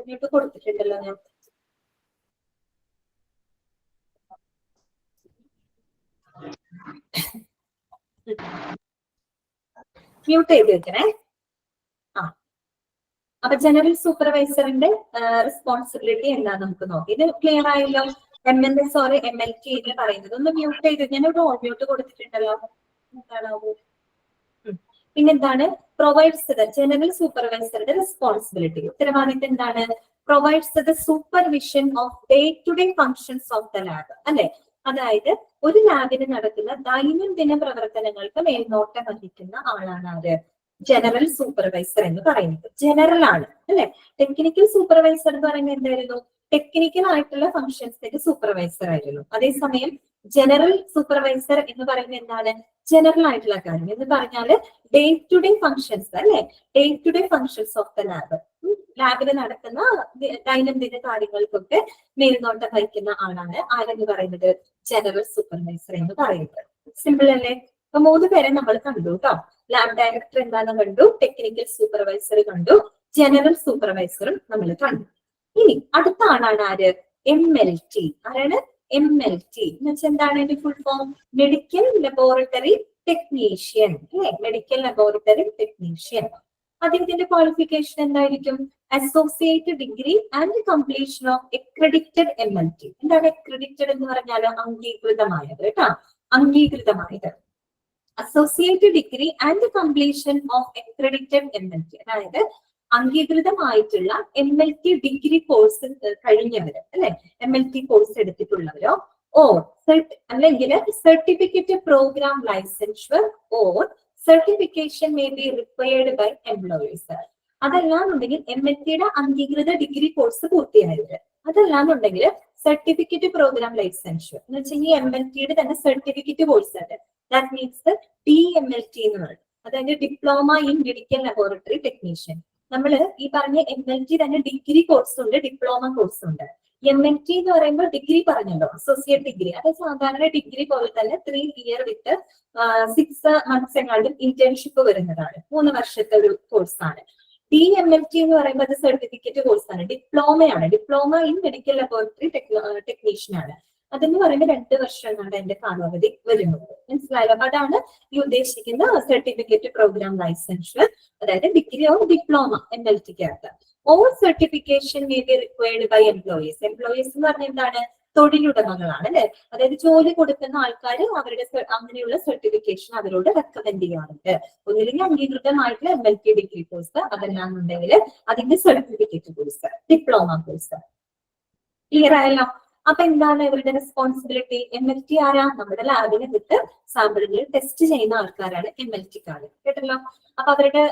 മ്യൂട്ട് കൊടുത്തിട്ടുണ്ടല്ലോ ഞാൻ. മ്യൂട്ട് ചെയ്ത് വെക്കണേ. ആ അപ്പൊ ജനറൽ സൂപ്പർവൈസറിന്റെ റെസ്പോൺസിബിലിറ്റി എന്താന്ന് നമുക്ക് നോക്കാം. ഇത് ക്ലിയർ ആയല്ലോ? MNS ഓർ MLT എന്ന് പറയുന്നത് ഒന്ന് മ്യൂട്ട് ചെയ്ത്, ഞാനിവിടെ ഓൺ മ്യൂട്ട് കൊടുത്തിട്ടുണ്ടല്ലോ, എന്താണാവൂ. പിന്നെന്താണ് പ്രൊവൈഡ്സ് ദ ജനറൽ സൂപ്പർവൈസറുടെ റെസ്പോൺസിബിലിറ്റി, ഉത്തരവാദിത്തം എന്താണ്? Provides the supervision of day to day functions of the lab, അല്ലെ? അതായത് ഒരു ലാബിന് നടക്കുന്ന ദൈനംദിന പ്രവർത്തനങ്ങൾക്ക് മേൽനോട്ടം വഹിക്കുന്ന ആളാണ് ആര്? ജനറൽ സൂപ്പർവൈസർ എന്ന് പറയുന്നത്. ജനറൽ ആണ്, അല്ലെ? ടെക്നിക്കൽ സൂപ്പർവൈസർ എന്ന് പറയുന്നത് എന്തായിരുന്നു? ടെക്നിക്കൽ ആയിട്ടുള്ള ഫങ്ഷൻസിന്റെ സൂപ്പർവൈസർ ആയിരുന്നു. അതേസമയം ജനറൽ സൂപ്പർവൈസർ എന്ന് പറയുന്നത് എന്താണ്? ജനറൽ ആയിട്ടുള്ള കാര്യം എന്ന് പറഞ്ഞാല് ഡേ ടു ഡേ ഫങ്ഷൻസ്, അല്ലെ? Day to day functions of the lab, ലാബിൽ നടക്കുന്ന ദൈനംദിന കാര്യങ്ങൾക്കൊക്കെ മേൽനോട്ടം വഹിക്കുന്ന ആളാണ് ആരെന്ന് പറയുന്നത്? ജനറൽ സൂപ്പർവൈസർ എന്ന് പറയുന്നത്. സിമ്പിൾ അല്ലേ? അപ്പൊ 3 പേരെ നമ്മൾ കണ്ടു കേട്ടോ. ലാബ് ഡയറക്ടർ എന്താണെന്ന് കണ്ടു, ടെക്നിക്കൽ സൂപ്പർവൈസർ കണ്ടു, ജനറൽ സൂപ്പർവൈസറും നമ്മൾ കണ്ടു. ഇനി അടുത്ത ആളാണ് ആര്? MLT. ആരാണ്? MLT എന്ന് വെച്ചാൽ എന്താണ് അതിന്റെ full form? Medical laboratory technician, അല്ലെ? Medical laboratory technician. അദ്ദേഹത്തിന്റെ ക്വാളിഫിക്കേഷൻ എന്തായിരിക്കും? Associate degree and completion of accredited MLT. എന്താണ് അക്രഡിറ്റഡ് എന്ന് പറഞ്ഞാൽ? അംഗീകൃതമായത് കേട്ടോ, അംഗീകൃതമായത്. Associate degree and completion of accredited MLT, അതായത് അംഗീകൃതമായിട്ടുള്ള MLT ഡിഗ്രി കോഴ്സ് കഴിഞ്ഞവര്, അല്ലെ? MLT കോഴ്സ് എടുത്തിട്ടുള്ളവരോ, ഓർ അല്ലെങ്കിൽ certificate program licensure or certification may be required by employees. അതല്ലാന്നുണ്ടെങ്കിൽ MLTയുടെ അംഗീകൃത ഡിഗ്രി കോഴ്സ് പൂർത്തിയായവര്. അതല്ലാന്നുണ്ടെങ്കിൽ സർട്ടിഫിക്കറ്റ് പ്രോഗ്രാം ലൈസൻഷർ എന്ന് വെച്ചാൽ ഈ MLTയുടെ തന്നെ സർട്ടിഫിക്കറ്റ് കോഴ്സ് ഉണ്ട്. ദാറ്റ് മീൻസ് DMLT എന്ന് പറയും, അതായത് diploma in medical laboratory technician. നമ്മൾ ഈ പറഞ്ഞ MLT തന്നെ ഡിഗ്രി കോഴ്സ് ഉണ്ട്, ഡിപ്ലോമ കോഴ്സ് ഉണ്ട്. MLT എന്ന് പറയുമ്പോൾ ഡിഗ്രി പറഞ്ഞല്ലോ, അസോസിയേറ്റ് ഡിഗ്രി. അത് സാധാരണ ഡിഗ്രി പോലെ തന്നെ 3 ഇയർ വിത്ത് 6 മന്ത്സ് എങ്ങാണ്ടും ഇന്റേൺഷിപ്പ് വരുന്നതാണ്. 3 വർഷത്തെ ഒരു കോഴ്സാണ്. DMLT എന്ന് പറയുമ്പോൾ അത് സർട്ടിഫിക്കറ്റ് കോഴ്സാണ്, ഡിപ്ലോമയാണ്. Diploma in medical laboratory technician ആണ്. അതെന്ന് പറയുമ്പോൾ 2 വർഷം കൊണ്ട് അതിന്റെ കാലാവധി വരുന്നത്. മനസ്സിലായല്ലോ? അപ്പൊ അതാണ് ഈ ഉദ്ദേശിക്കുന്ന സർട്ടിഫിക്കറ്റ് പ്രോഗ്രാം ലൈസൻഷർ, അതായത് ഡിഗ്രി ഓർ ഡിപ്ലോമ MLTക്കകത്ത്. Or certification may be required by employees. Employees എന്ന് പറഞ്ഞാൽ എന്താണ്? തൊഴിലുടമകളാണ്, അല്ലെ? അതായത് ജോലി കൊടുക്കുന്ന ആൾക്കാർ അവരുടെ അങ്ങനെയുള്ള സർട്ടിഫിക്കേഷൻ അവരോട് റെക്കമെൻഡ് ചെയ്യാറുണ്ട്. ഒന്നില്ലെങ്കിൽ അംഗീകൃതമായിട്ടുള്ള MLT ഡിഗ്രി കോഴ്സ്, അതല്ലാന്നുണ്ടെങ്കിൽ അതിന്റെ certificate course, diploma course. Clear ആയല്ലോ? അപ്പൊ എന്താണ് ഇവരുടെ റെസ്പോൺസിബിലിറ്റി? MLT ആരാ? നമ്മുടെ ലാബിന് വിട്ട് സാമ്പിളുകൾ ടെസ്റ്റ് ചെയ്യുന്ന ആൾക്കാരാണ് MLTക്കാര്. കേട്ടല്ലോ? അപ്പൊ അവരുടെ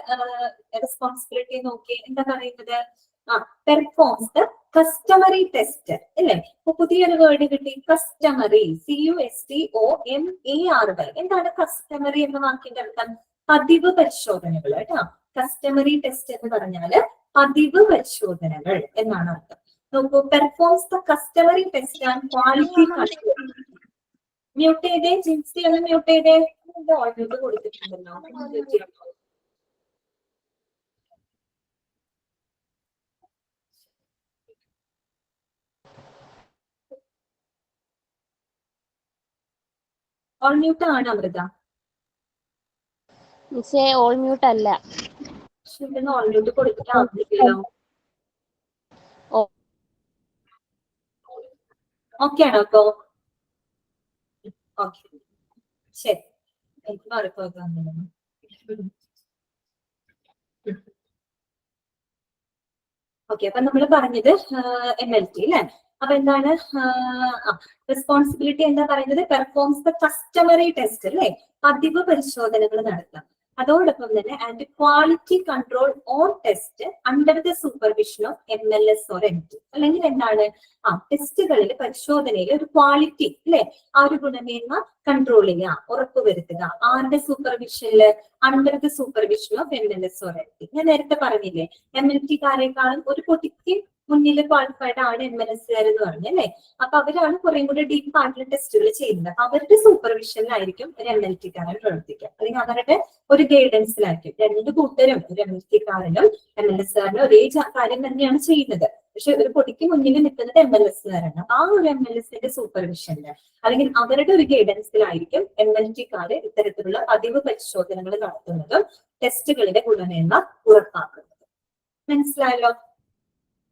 റെസ്പോൺസിബിലിറ്റി നോക്കി എന്താ പറയുന്നത്? പെർഫോംസ് ദ കസ്റ്റമറി ടെസ്റ്റ്, അല്ലേ? ഇപ്പൊ പുതിയൊരു വേർഡ് കിട്ടി, കസ്റ്റമറി, CUSTOMARY. എന്താണ് കസ്റ്റമറി എന്ന വാക്കിന്റെ അർത്ഥം? പതിവ് പരിശോധനകൾ കേട്ടോ. കസ്റ്റമറി ടെസ്റ്റ് എന്ന് പറഞ്ഞാല് പതിവ് പരിശോധനകൾ എന്നാണ് അർത്ഥം. നോക്കൂ, performs the customary test and quality control. Mute ചെയ്തേ, ജിൻസി ഒന്ന് മ്യൂട്ട് ചെയ്തേ. മ്യൂട്ട് കൊടുത്തിട്ടുണ്ടല്ലോ. ഓൾ മ്യൂട്ട് ആണ് അമൃത. ഓൾ മ്യൂട്ട് അല്ല. ഓൾ മ്യൂട്ട് കൊടുത്തിട്ടാണോ? ഓക്കെ ആണോ അപ്പോ? ഓക്കെ, ശരി. എനിക്ക് മാറിപ്പോകാൻ ഓക്കെ. അപ്പൊ നമ്മൾ പറഞ്ഞത് MLT അല്ലെ? അപ്പൊ എന്താണ് റെസ്പോൺസിബിലിറ്റി? എന്താ പറയുന്നത്? പെർഫോംസ് ദ കസ്റ്റമറി ടെസ്റ്റ്, അല്ലെ? പതിവ് പരിശോധനകൾ നടത്താം. അതോടൊപ്പം തന്നെ and quality control on test under the supervision of MLS or MT. അല്ലെങ്കിൽ എന്താണ്? ടെസ്റ്റുകളിൽ, പരിശോധനയിൽ ഒരു ക്വാളിറ്റി, അല്ലെ? ആ ഒരു ഗുണമേന്മ കൺട്രോൾ ചെയ്യുക, ഉറപ്പുവരുത്തുക. ആരുടെ സൂപ്പർവിഷനില്? Under the supervision of MLS or MT. ഞാൻ നേരത്തെ പറഞ്ഞില്ലേ, MLTക്കാരെക്കാളും ഒരു പൊട്ടിക്ക് മുന്നിൽ ക്വാളിഫൈഡ് ആണ് MLS എന്ന് പറഞ്ഞല്ലേ? അപ്പൊ അവരാണ് കുറേ കൂടി ഡീപ്പ് ആയിട്ടുള്ള ടെസ്റ്റുകൾ ചെയ്യുന്നത്. അപ്പൊ അവരുടെ സൂപ്പർവിഷനിലായിരിക്കും ഒരു MLTക്കാരൻ പ്രവർത്തിക്കുക, അല്ലെങ്കിൽ അവരുടെ ഒരു ഗൈഡൻസിലായിരിക്കും. 2 കൂട്ടരും, ഒരു MLTക്കാരനും MLSകാരനും ഒരേ കാര്യം തന്നെയാണ് ചെയ്യുന്നത്. പക്ഷെ ഒരു പൊടിക്ക് മുന്നിൽ നിൽക്കുന്നത് MLSകാരാണ്. ആ ഒരു MLSന്റെ സൂപ്പർവിഷനില് അല്ലെങ്കിൽ അവരുടെ ഒരു ഗൈഡൻസിലായിരിക്കും MLTക്കാര് ഇത്തരത്തിലുള്ള പതിവ് പരിശോധനകൾ നടത്തുന്നതും ടെസ്റ്റുകളുടെ ഗുണമേന്മ ഉറപ്പാക്കുന്നത്. മനസ്സിലായല്ലോ?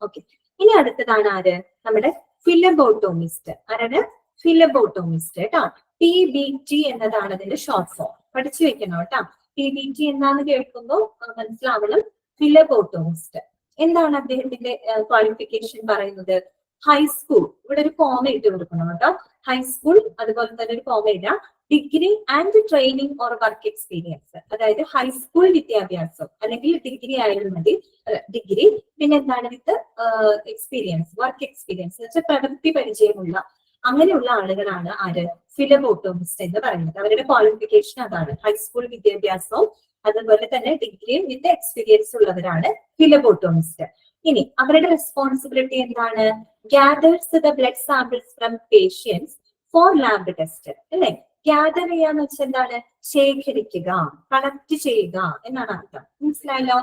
ഓക്കെ. ഇനി അടുത്തതാണ് ആര്? നമ്മുടെ ഫിലബോട്ടോമിസ്റ്റ്. ആരാണ്? ഫിലബോട്ടോമിസ്റ്റ് കേട്ടോ. PBT എന്നതാണ് അതിന്റെ ഷോർട്ട് ഫോം. പഠിച്ചു വെക്കണം കേട്ടോ. PBT എന്താന്ന് കേൾക്കുമ്പോൾ മനസ്സിലാവണം. ഫിലബോട്ടോമിസ്റ്റ് എന്താണ് അദ്ദേഹത്തിന്റെ ക്വാളിഫിക്കേഷൻ പറയുന്നത്? ഹൈസ്കൂൾ, ഇവിടെ ഒരു കോമ ഇട്ട് കൊടുക്കണം കേട്ടോ. ഹൈസ്കൂൾ, അതുപോലെ തന്നെ ഒരു കോമ ഇടാം. Degree and training or work experience, അതായത് ഹൈസ്കൂൾ വിദ്യാഭ്യാസം അല്ലെങ്കിൽ ഡിഗ്രി ആയാലും മതി. ഡിഗ്രി, പിന്നെ എന്താണ് വിത്ത് എക്സ്പീരിയൻസ്, വർക്ക് എക്സ്പീരിയൻസ് എന്ന് വെച്ചാൽ പ്രവൃത്തി പരിചയമുള്ള അങ്ങനെയുള്ള ആളുകളാണ് ആര്? ഫിലബോട്ടോമിസ്റ്റ് എന്ന് പറയുന്നത്. അവരുടെ ക്വാളിഫിക്കേഷൻ അതാണ്. ഹൈസ്കൂൾ വിദ്യാഭ്യാസവും അതുപോലെ തന്നെ ഡിഗ്രിയും വിത്ത് എക്സ്പീരിയൻസ് ഉള്ളവരാണ് ഫിലബോട്ടോമിസ്റ്റ്. ഇനി അവരുടെ റെസ്പോൺസിബിലിറ്റി എന്താണ്? Gathers the blood samples from patients for lab test, അല്ലെ? ഗ്യാദർ ചെയ്യാന്ന് വെച്ചാൽ എന്താണ്? ശേഖരിക്കുക, കളക്ട് ചെയ്യുക എന്നാണ് അർത്ഥം. മനസ്സിലായല്ലോ?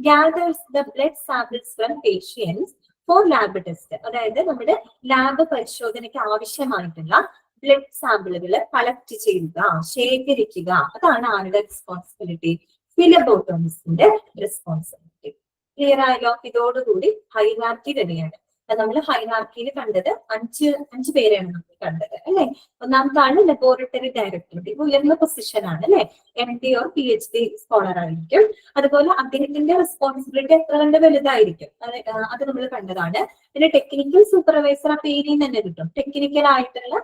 Gathers the blood samples from patients for lab test, അതായത് നമ്മുടെ ലാബ് പരിശോധനയ്ക്ക് ആവശ്യമായിട്ടുള്ള ബ്ലഡ് സാമ്പിളുകൾ കളക്ട് ചെയ്യുക, ശേഖരിക്കുക. അതാണ് ആരുടെ റെസ്പോൺസിബിലിറ്റി? ഫിലബോട്ടോമിസ്റ്റിന്റെ റെസ്പോൺസിബിലിറ്റി. ക്ലിയർ ആയല്ലോ? ഇതോടുകൂടി ഹൈറാർക്കി തന്നെയാണ്. നമ്മൾ ഹൈറാർക്കിയിൽ കണ്ടത് അഞ്ച് പേരെയാണ് നമ്മൾ കണ്ടത്, അല്ലെ? ഒന്നാമത്തെ ആള് ലബോറട്ടറി ഡയറക്ടർ, ഉയർന്ന പൊസിഷൻ ആണ്, അല്ലെ? MD or PhD സ്കോളർ ആയിരിക്കും. അതുപോലെ അദ്ദേഹത്തിന്റെ റെസ്പോൺസിബിലിറ്റി എത്ര കണ്ട് വലുതായിരിക്കും, അത് നമ്മൾ കണ്ടതാണ്. പിന്നെ ടെക്നിക്കൽ സൂപ്പർവൈസർ ആ പേരിൽ തന്നെ കിട്ടും. ടെക്നിക്കൽ ആയിട്ടുള്ള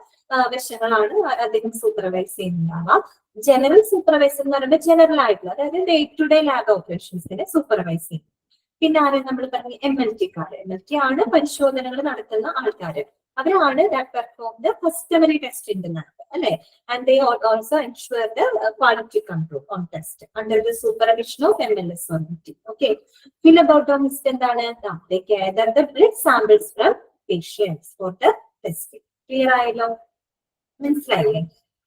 വശങ്ങളാണ് അദ്ദേഹം സൂപ്പർവൈസ് ചെയ്യുന്നുണ്ടാവാം. ജനറൽ സൂപ്പർവൈസർ എന്ന് പറയുമ്പോൾ ജനറൽ ആയിട്ടുള്ള, അതായത് ഡേ ടു ഡേ ലാബ് ഓപ്പറേഷൻസിനെ സൂപ്പർവൈസ് ചെയ്യും. പിന്നെ ആരെ നമ്മൾ പറഞ്ഞു? MLTക്കാര്. MLT ആണ് പരിശോധനകൾ നടത്തുന്ന ആൾക്കാര്. അവരാണ് perform the customary test in the lab, അല്ലെ? And they also ensure the quality control on test under the supervision of MLS or MLT. ഓക്കെ. ഫിലബോട്ടോമിസ്റ്റ് എന്താണ്? They gather the blood samples from patients for the testing. Clear ആയല്ലോ? മനസ്സിലായില്ലേ?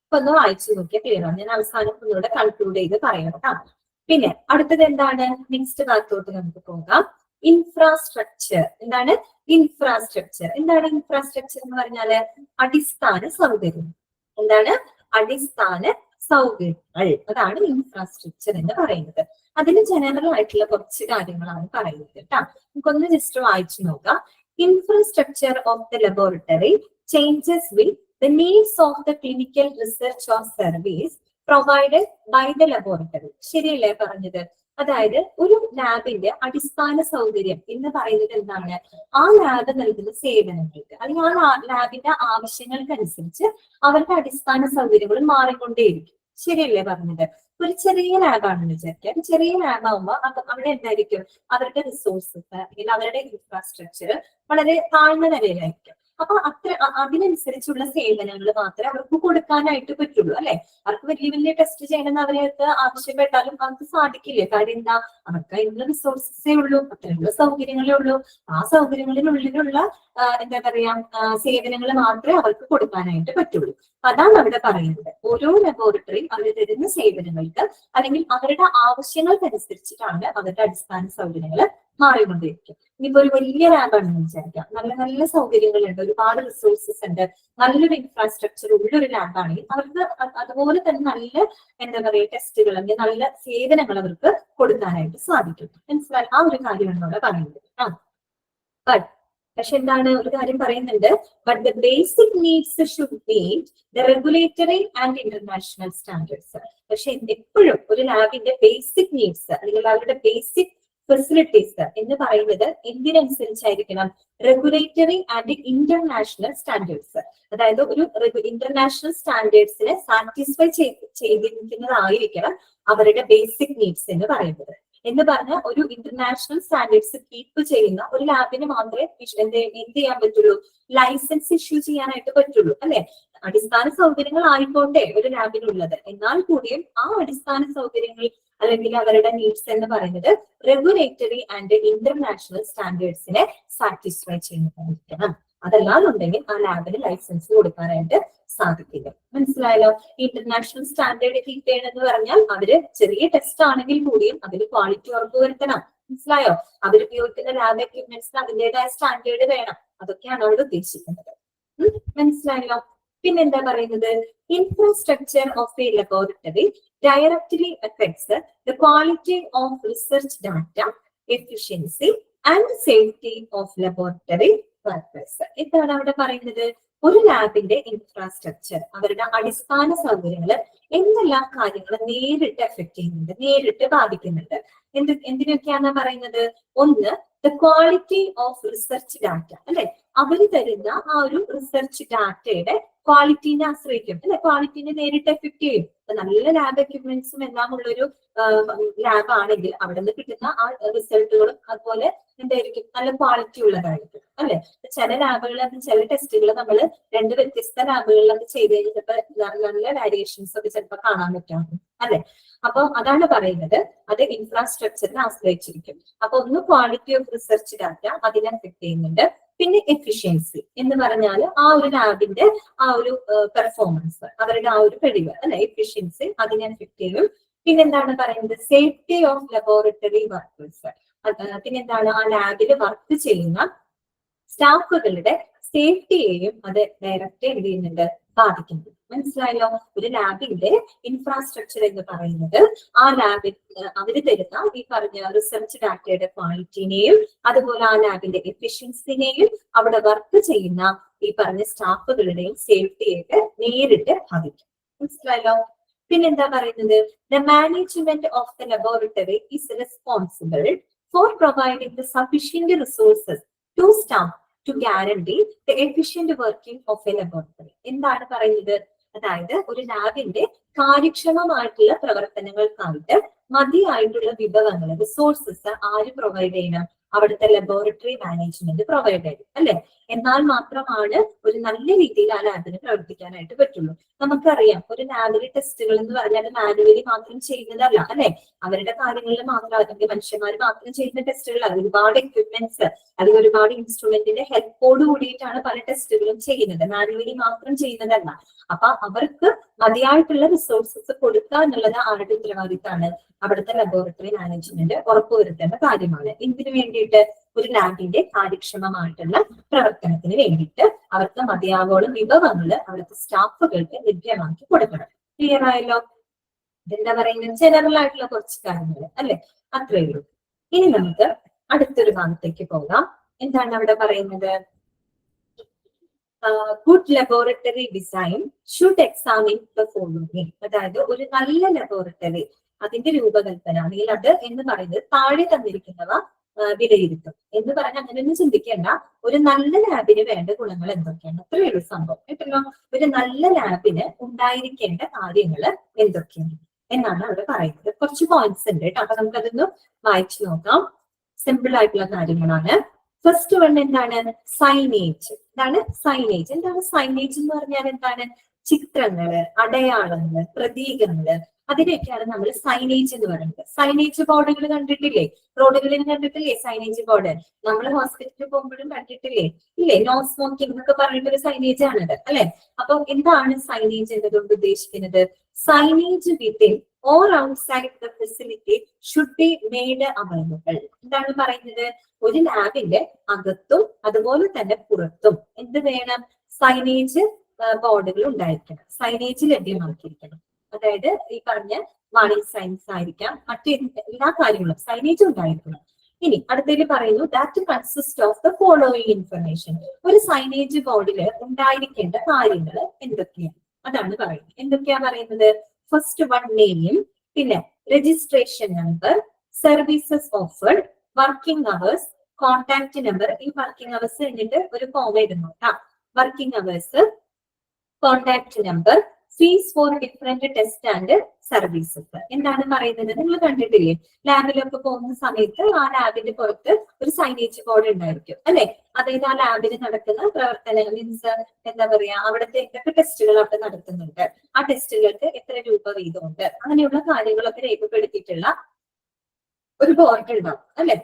അപ്പൊ ഒന്ന് വായിച്ചു നോക്കിയാൽ clear ആണ്. ഞാൻ അവസാനം ഒന്നുകൂടെ കൺക്ലൂഡ് ചെയ്ത് പറയാം കേട്ടോ. പിന്നെ അടുത്തത് എന്താണ്? നെക്സ്റ്റ് ഭാഗത്തോട്ട് നമുക്ക് പോകാം. ഇൻഫ്രാസ്ട്രക്ചർ. എന്താണ് ഇൻഫ്രാസ്ട്രക്ചർ? എന്താണ് ഇൻഫ്രാസ്ട്രക്ചർ എന്ന് പറഞ്ഞാല്? അടിസ്ഥാന സൗകര്യം. എന്താണ്? അടിസ്ഥാന സൗകര്യങ്ങൾ. അതാണ് ഇൻഫ്രാസ്ട്രക്ചർ എന്ന് പറയുന്നത്. അതിന് ജനറൽ ആയിട്ടുള്ള കുറച്ച് കാര്യങ്ങളാണ് പറയുന്നത് കേട്ടോ. നമുക്കൊന്ന് ജസ്റ്റ് വായിച്ചു നോക്കാം. Infrastructure of the laboratory changes with the needs of the clinical research or service provided by the laboratory. ശരിയല്ലേ പറഞ്ഞത്? അതായത് ഒരു ലാബിന്റെ അടിസ്ഥാന സൗകര്യം എന്ന് പറയുന്നത് എന്താണ്? ആ ലാബ് നൽകുന്ന സേവനങ്ങൾക്ക് അല്ലെങ്കിൽ ആ ലാബിന്റെ ആവശ്യങ്ങൾക്കനുസരിച്ച് അവരുടെ അടിസ്ഥാന സൗകര്യങ്ങൾ മാറിക്കൊണ്ടേയിരിക്കും. ശരിയല്ലേ പറഞ്ഞത്? ഒരു ചെറിയ ലാബാണെന്ന് വിചാരിക്കുക. ഒരു ചെറിയ ലാബാകുമ്പോൾ അവിടെ എന്തായിരിക്കും? അവരുടെ റിസോഴ്സസ് അല്ലെങ്കിൽ അവരുടെ ഇൻഫ്രാസ്ട്രക്ചർ വളരെ താഴ്ന്ന നിലയിലായിരിക്കും. അപ്പൊ അതിനനുസരിച്ചുള്ള സേവനങ്ങൾ മാത്രമേ അവർക്ക് കൊടുക്കാനായിട്ട് പറ്റുള്ളൂ, അല്ലെ? അവർക്ക് വലിയ വലിയ ടെസ്റ്റ് ചെയ്യണമെന്ന് അവർക്ക് ആവശ്യപ്പെട്ടാലും അവർക്ക് സാധിക്കില്ലേ? കാര്യം എന്താ? അവർക്ക് അതിനുള്ള റിസോഴ്സസേ ഉള്ളൂ, അത്രയുള്ള സൗകര്യങ്ങളേ ഉള്ളൂ. ആ സൗകര്യങ്ങളിനുള്ളിലുള്ള എന്താ പറയാ സേവനങ്ങൾ മാത്രമേ അവർക്ക് കൊടുക്കാനായിട്ട് പറ്റുള്ളൂ. അതാണ് അവിടെ പറയുന്നത്. ഓരോ ലബോറട്ടറിയും അവർ തരുന്ന സേവനങ്ങൾക്ക് അല്ലെങ്കിൽ അവരുടെ ആവശ്യങ്ങൾക്കനുസരിച്ചിട്ടാണ് അവരുടെ അടിസ്ഥാന സൗകര്യങ്ങൾ മാറിക്കൊണ്ടിരിക്കും. ഇനിയിപ്പോ ഒരു വലിയ ലാബാണെന്ന് വിചാരിക്കാം. നല്ല നല്ല സൗകര്യങ്ങളുണ്ട്, ഒരുപാട് റിസോഴ്സസ് ഉണ്ട്, നല്ലൊരു ഇൻഫ്രാസ്ട്രക്ചർ ഉള്ളൊരു ലാബാണെങ്കിൽ അവർക്ക് അതുപോലെ തന്നെ നല്ല എന്താ പറയുക ടെസ്റ്റുകൾ അല്ലെങ്കിൽ നല്ല സേവനങ്ങൾ അവർക്ക് കൊടുക്കാനായിട്ട് സാധിക്കും. മനസ്സിലായി? ആ ഒരു കാര്യമാണ് അവിടെ പറയുന്നത്. പക്ഷെ എന്താണ് ഒരു കാര്യം പറയുന്നുണ്ട്? But the basic needs should meet the regulatory and international standards. പക്ഷെ എപ്പോഴും ഒരു ലാബിന്റെ ബേസിക് നീഡ്സ് അല്ലെങ്കിൽ അവരുടെ ബേസിക് ഫെസിലിറ്റീസ് എന്ന് പറയുന്നത് എന്തിനനുസരിച്ചായിരിക്കണം? Regulatory and international standards. അതായത് ഒരു ഇന്റർനാഷണൽ സ്റ്റാൻഡേർഡ്സിനെ സാറ്റിസ്ഫൈ ചെയ്തിരിക്കുന്നതായിരിക്കണം അവരുടെ ബേസിക് നീഡ്സ് എന്ന് പറയുന്നത്. എന്ന് പറഞ്ഞാൽ ഒരു ഇന്റർനാഷണൽ സ്റ്റാൻഡേർഡ്സ് കീപ്പ് ചെയ്യുന്ന ഒരു ലാബിന് മാത്രമേ എന്ത് ചെയ്യാൻ പറ്റുള്ളൂ? ലൈസൻസ് ഇഷ്യൂ ചെയ്യാനായിട്ട് പറ്റുള്ളൂ, അല്ലെ? അടിസ്ഥാന സൗകര്യങ്ങൾ ആയിക്കോട്ടെ ഒരു ലാബിനുള്ളത്, എന്നാൽ കൂടിയും ആ അടിസ്ഥാന സൗകര്യങ്ങൾ അല്ലെങ്കിൽ അവരുടെ നീഡ്സ് എന്ന് പറയുന്നത് റെഗുലേറ്ററി ആൻഡ് ഇന്റർനാഷണൽ സ്റ്റാൻഡേർഡ്സിനെ സാറ്റിസ്ഫൈ ചെയ്യുന്നതായിരിക്കണം. അതല്ലാന്നുണ്ടെങ്കിൽ ആ ലാബിന് ലൈസൻസ് കൊടുക്കാനായിട്ട് സാധിക്കില്ല. മനസ്സിലായല്ലോ? ഇന്റർനാഷണൽ സ്റ്റാൻഡേർഡ് കീപ്പ് ചെയ്യണമെന്ന് പറഞ്ഞാൽ അവര് ചെറിയ ടെസ്റ്റ് ആണെങ്കിൽ കൂടിയും അതിൽ ക്വാളിറ്റി ഉറപ്പുവരുത്തണം. മനസ്സിലായോ? അവരുപയോഗിക്കുന്ന ലാബ് എക്യുപ്മെന്റ്സിന് അതിൻ്റെതായ സ്റ്റാൻഡേർഡ് വേണം. അതൊക്കെയാണ് അവിടെ ഉദ്ദേശിക്കുന്നത്. മനസ്സിലായോ? പിന്നെന്താ പറയുന്നത്? Infrastructure of a laboratory directly affects the quality of research data, efficiency and safety of laboratory workers. എന്താണ് അവിടെ പറയുന്നത്? ഒരു ലാബിന്റെ ഇൻഫ്രാസ്ട്രക്ചർ, അവരുടെ അടിസ്ഥാന സൗകര്യങ്ങൾ എന്തെല്ലാം കാര്യങ്ങൾ നേരിട്ട് എഫക്ട് ചെയ്യുന്നുണ്ട്, നേരിട്ട് ബാധിക്കുന്നുണ്ട്. എന്തിനൊക്കെയാണ് പറയുന്നത്? ഒന്ന്, the quality of research data, അല്ലെ? അവര് തരുന്ന ആ ഒരു റിസർച്ച് ഡാറ്റയുടെ ക്വാളിറ്റീനെ ആശ്രയിക്കും, അല്ലെ? ക്വാളിറ്റീനെ നേരിട്ട് എഫക്ട് ചെയ്യും. നല്ല ലാബ് എക്യുപ്മെന്റ്സും എല്ലാം ഉള്ളൊരു ലാബ് ആണെങ്കിൽ അവിടെ നിന്ന് കിട്ടുന്ന ആ റിസൾട്ടുകളും അതുപോലെ എന്തായിരിക്കും? നല്ല ക്വാളിറ്റി ഉള്ളതായിരിക്കും, അല്ലെ? ചില ലാബുകളിൽ ചില ടെസ്റ്റുകൾ നമ്മൾ രണ്ട് വ്യത്യസ്ത ലാബുകളിലൊക്കെ ചെയ്ത് കഴിഞ്ഞപ്പോൾ നല്ല വേരിയേഷൻസ് ഒക്കെ ചിലപ്പോൾ കാണാൻ പറ്റാറുണ്ട്, അല്ലെ? അപ്പൊ അതാണ് പറയുന്നത്, അത് ഇൻഫ്രാസ്ട്രക്ചറിനെ ആശ്രയിച്ചിരിക്കും. അപ്പൊ ഒന്ന് ക്വാളിറ്റി ഓഫ് റിസർച്ച് ഡാറ്റ അതിനെ എഫക്ട് ചെയ്യുന്നുണ്ട്. പിന്നെ എഫിഷ്യൻസി എന്ന് പറഞ്ഞാൽ ആ ഒരു ലാബിന്റെ ആ ഒരു പെർഫോമൻസ്, അവരുടെ ആ ഒരു കഴിവ്, അല്ലെ? എഫിഷ്യൻസി അതിനെ എഫക്ട് ചെയ്യും. പിന്നെന്താണ് പറയുന്നത്? Safety of laboratory workers. പിന്നെന്താണ്? ആ ലാബിൽ വർക്ക് ചെയ്യുന്ന സ്റ്റാഫുകളുടെ സേഫ്റ്റിയെയും അത് ഡയറക്റ്റ് എന്ത് ചെയ്യുന്നുണ്ട്? ബാധിക്കുന്നുണ്ട്. മനസ്സിലായല്ലോ? ഒരു ലാബിന്റെ ഇൻഫ്രാസ്ട്രക്ചർ എന്ന് പറയുന്നത് ആ ലാബിൽ അവര് തരുന്ന ഈ പറഞ്ഞ റിസർച്ച് ഡാറ്റയുടെ ക്വാളിറ്റിനെയും അതുപോലെ ആ ലാബിന്റെ എഫിഷ്യൻസിനെയും അവിടെ വർക്ക് ചെയ്യുന്ന ഈ പറഞ്ഞ സ്റ്റാഫുകളുടെയും സേഫ്റ്റിയൊക്കെ നേരിട്ട് ബാധിക്കും. മനസ്സിലായല്ലോ? പിന്നെന്താ പറയുന്നത്? The management of the laboratory is responsible for providing the sufficient resources to staff to guarantee the efficient working of a laboratory. എന്താണ് പറയുന്നത്? അതായത് ഒരു ലാബിന്റെ കാര്യക്ഷമമായിട്ടുള്ള പ്രവർത്തനങ്ങൾക്കായിട്ട് മതിയായിട്ടുള്ള വിഭവങ്ങൾ, റിസോഴ്സസ് ആര് പ്രൊവൈഡ് ചെയ്യണം? അവിടുത്തെ ലബോറട്ടറി മാനേജ്മെന്റ് പ്രൊവൈഡ് ചെയ്യും, അല്ലെ? എന്നാൽ മാത്രമാണ് ഒരു നല്ല രീതിയിൽ ആ ലാബിന് പ്രവർത്തിക്കാനായിട്ട് പറ്റുള്ളൂ. നമുക്കറിയാം, ഒരു ലാബിലെ ടെസ്റ്റുകൾ എന്ന് പറഞ്ഞാൽ മാനുവലി മാത്രം ചെയ്യുന്നതല്ല, അല്ലെ? അവരുടെ കാര്യങ്ങളിൽ മാത്രം, അല്ലെങ്കിൽ മനുഷ്യന്മാർ മാത്രം ചെയ്യുന്ന ടെസ്റ്റുകൾ, അത് ഒരുപാട് എക്യുപ്മെന്റ്സ്, അല്ലെങ്കിൽ ഒരുപാട് ഇൻസ്ട്രുമെന്റിന്റെ ഹെൽപ്പോട് കൂടിയിട്ടാണ് പല ടെസ്റ്റുകളും ചെയ്യുന്നത്, മാനുവലി മാത്രം ചെയ്യുന്നതല്ല. അപ്പൊ അവർക്ക് മതിയായിട്ടുള്ള റിസോഴ്സസ് കൊടുക്കുക എന്നുള്ളത് ആരുടെ ഉത്തരവാദിത്തമാണ്? അവിടുത്തെ ലബോറട്ടറി മാനേജ്മെന്റ് ഉറപ്പുവരുത്തേണ്ട കാര്യമാണ്. എന്തിനു വേണ്ടിയിട്ട്? ഒരു ലാബിന്റെ കാര്യക്ഷമമായിട്ടുള്ള പ്രവർത്തനത്തിന് വേണ്ടിയിട്ട് അവർക്ക് മതിയാവോളം വിഭവങ്ങൾ അവിടുത്തെ സ്റ്റാഫുകൾക്ക് ലഭ്യമാക്കി കൊടുക്കണം. ക്ലിയർ ആയല്ലോ? ഇതെന്താ പറയുന്നത്? ജനറൽ ആയിട്ടുള്ള കുറച്ച് കാര്യങ്ങൾ, അല്ലെ? അത്രയേ ഉള്ളൂ. ഇനി നമുക്ക് അടുത്തൊരു ഭാഗത്തേക്ക് പോകാം. എന്താണ് അവിടെ പറയുന്നത്? Good laboratory design should examine the following. അതായത് ഒരു നല്ല ലബോറട്ടറി അതിന്റെ രൂപകൽപ്പന, അല്ലെങ്കിൽ അത് എന്ന് പറയുന്നത് താഴെ തന്നിരിക്കുന്നവ വിലയിരുത്തും എന്ന് പറഞ്ഞാൽ അങ്ങനെയൊന്നും ചിന്തിക്കേണ്ട. ഒരു നല്ല ലാബിന് വേണ്ട ഗുണങ്ങൾ എന്തൊക്കെയാണ്? അത്രയേ ഉള്ളൂ സംഭവം, കേട്ടല്ലോ? ഒരു നല്ല ലാബിന് ഉണ്ടായിരിക്കേണ്ട കാര്യങ്ങൾ എന്തൊക്കെയാണ് എന്നാണ് അവിടെ പറയുന്നത്. കുറച്ച് പോയിന്റ്സ് ഉണ്ട് കേട്ടോ. അപ്പൊ നമുക്കതൊന്ന് വായിച്ചു നോക്കാം. സിമ്പിൾ ആയിട്ടുള്ള കാര്യങ്ങളാണ്. ഫസ്റ്റ് വൺ എന്താണ്? സൈനേജ്. എന്താണ് സൈനേജ്? എന്താണ് സൈനേജ് എന്ന് പറഞ്ഞാൽ? എന്താണ്? ചിത്രങ്ങള്, അടയാളങ്ങള്, പ്രതീകങ്ങള്, അതിനൊക്കെയാണ് നമ്മൾ സൈനേജ് എന്ന് പറയുന്നത്. സൈനേജ് ബോർഡുകൾ കണ്ടിട്ടില്ലേ? റോഡുകളിൽ കണ്ടിട്ടില്ലേ സൈനേജ് ബോർഡ്? നമ്മൾ ഹോസ്പിറ്റലിൽ പോകുമ്പോഴും കണ്ടിട്ടില്ലേ? ഇല്ലേ? നോ സ്മോക്കിംഗ് എന്നൊക്കെ പറഞ്ഞിട്ടൊരു സൈനേജ് ആണത്, അല്ലെ? അപ്പൊ എന്താണ് സൈനേജ് എന്നതുകൊണ്ട് ഉദ്ദേശിക്കുന്നത്? Signage within or outside the facility should be made available. എന്താണ് പറയുന്നത്? ഒരു ലാബിന്റെ അകത്തും അതുപോലെ തന്നെ പുറത്തും എന്ത് വേണം? സൈനേജ് ബോർഡുകൾ ഉണ്ടായിരിക്കണം, സൈനേജ് ലഭ്യമാക്കിയിരിക്കണം. അതായത് ഈ പറഞ്ഞ വാണിംഗ് സൈൻസ് ആയിരിക്കാം, മറ്റു എല്ലാ കാര്യങ്ങളും സൈനേജ് ഉണ്ടായിരിക്കണം. ഇനി അടുത്തതിൽ പറയുന്നു that consist of the following information. ഒരു സൈനേജ് ബോർഡിൽ ഉണ്ടായിരിക്കേണ്ട കാര്യങ്ങൾ എന്തൊക്കെയാണ്? അതാണ് പറയുന്നത്. എന്തൊക്കെയാ പറയുന്നത്? ഫസ്റ്റ് വൺ, നെയിം, പിന്നെ registration number, services offered, working hours, contact number. ഈ വർക്കിംഗ് അവേഴ്സ് കഴിഞ്ഞിട്ട് ഒരു കോമ ഇടുന്നു കേട്ടോ. Working hours, contact number, fees for different test and services. എന്താണ് പറയുന്നത്? നിങ്ങൾ കണ്ടിട്ടില്ലേ? ലാബിലൊക്കെ പോകുന്ന സമയത്ത് ആ ലാബിന്റെ പുറത്ത് ഒരു സൈനേജ് ബോർഡ് ഉണ്ടായിരിക്കും, അല്ലെ? അതായത് ആ ലാബിൽ നടക്കുന്ന പ്രവർത്തനങ്ങൾ, മീൻസ് എന്താ പറയാ, അവിടുത്തെ എന്തൊക്കെ ടെസ്റ്റുകൾ അവിടെ നടത്തുന്നുണ്ട്, ആ ടെസ്റ്റുകൾക്ക് എത്ര രൂപ വീതമുണ്ട്, അങ്ങനെയുള്ള കാര്യങ്ങളൊക്കെ രേഖപ്പെടുത്തിയിട്ടുള്ള ഒരു ബോർഡ് ഉണ്ടാവും, അല്ലെ?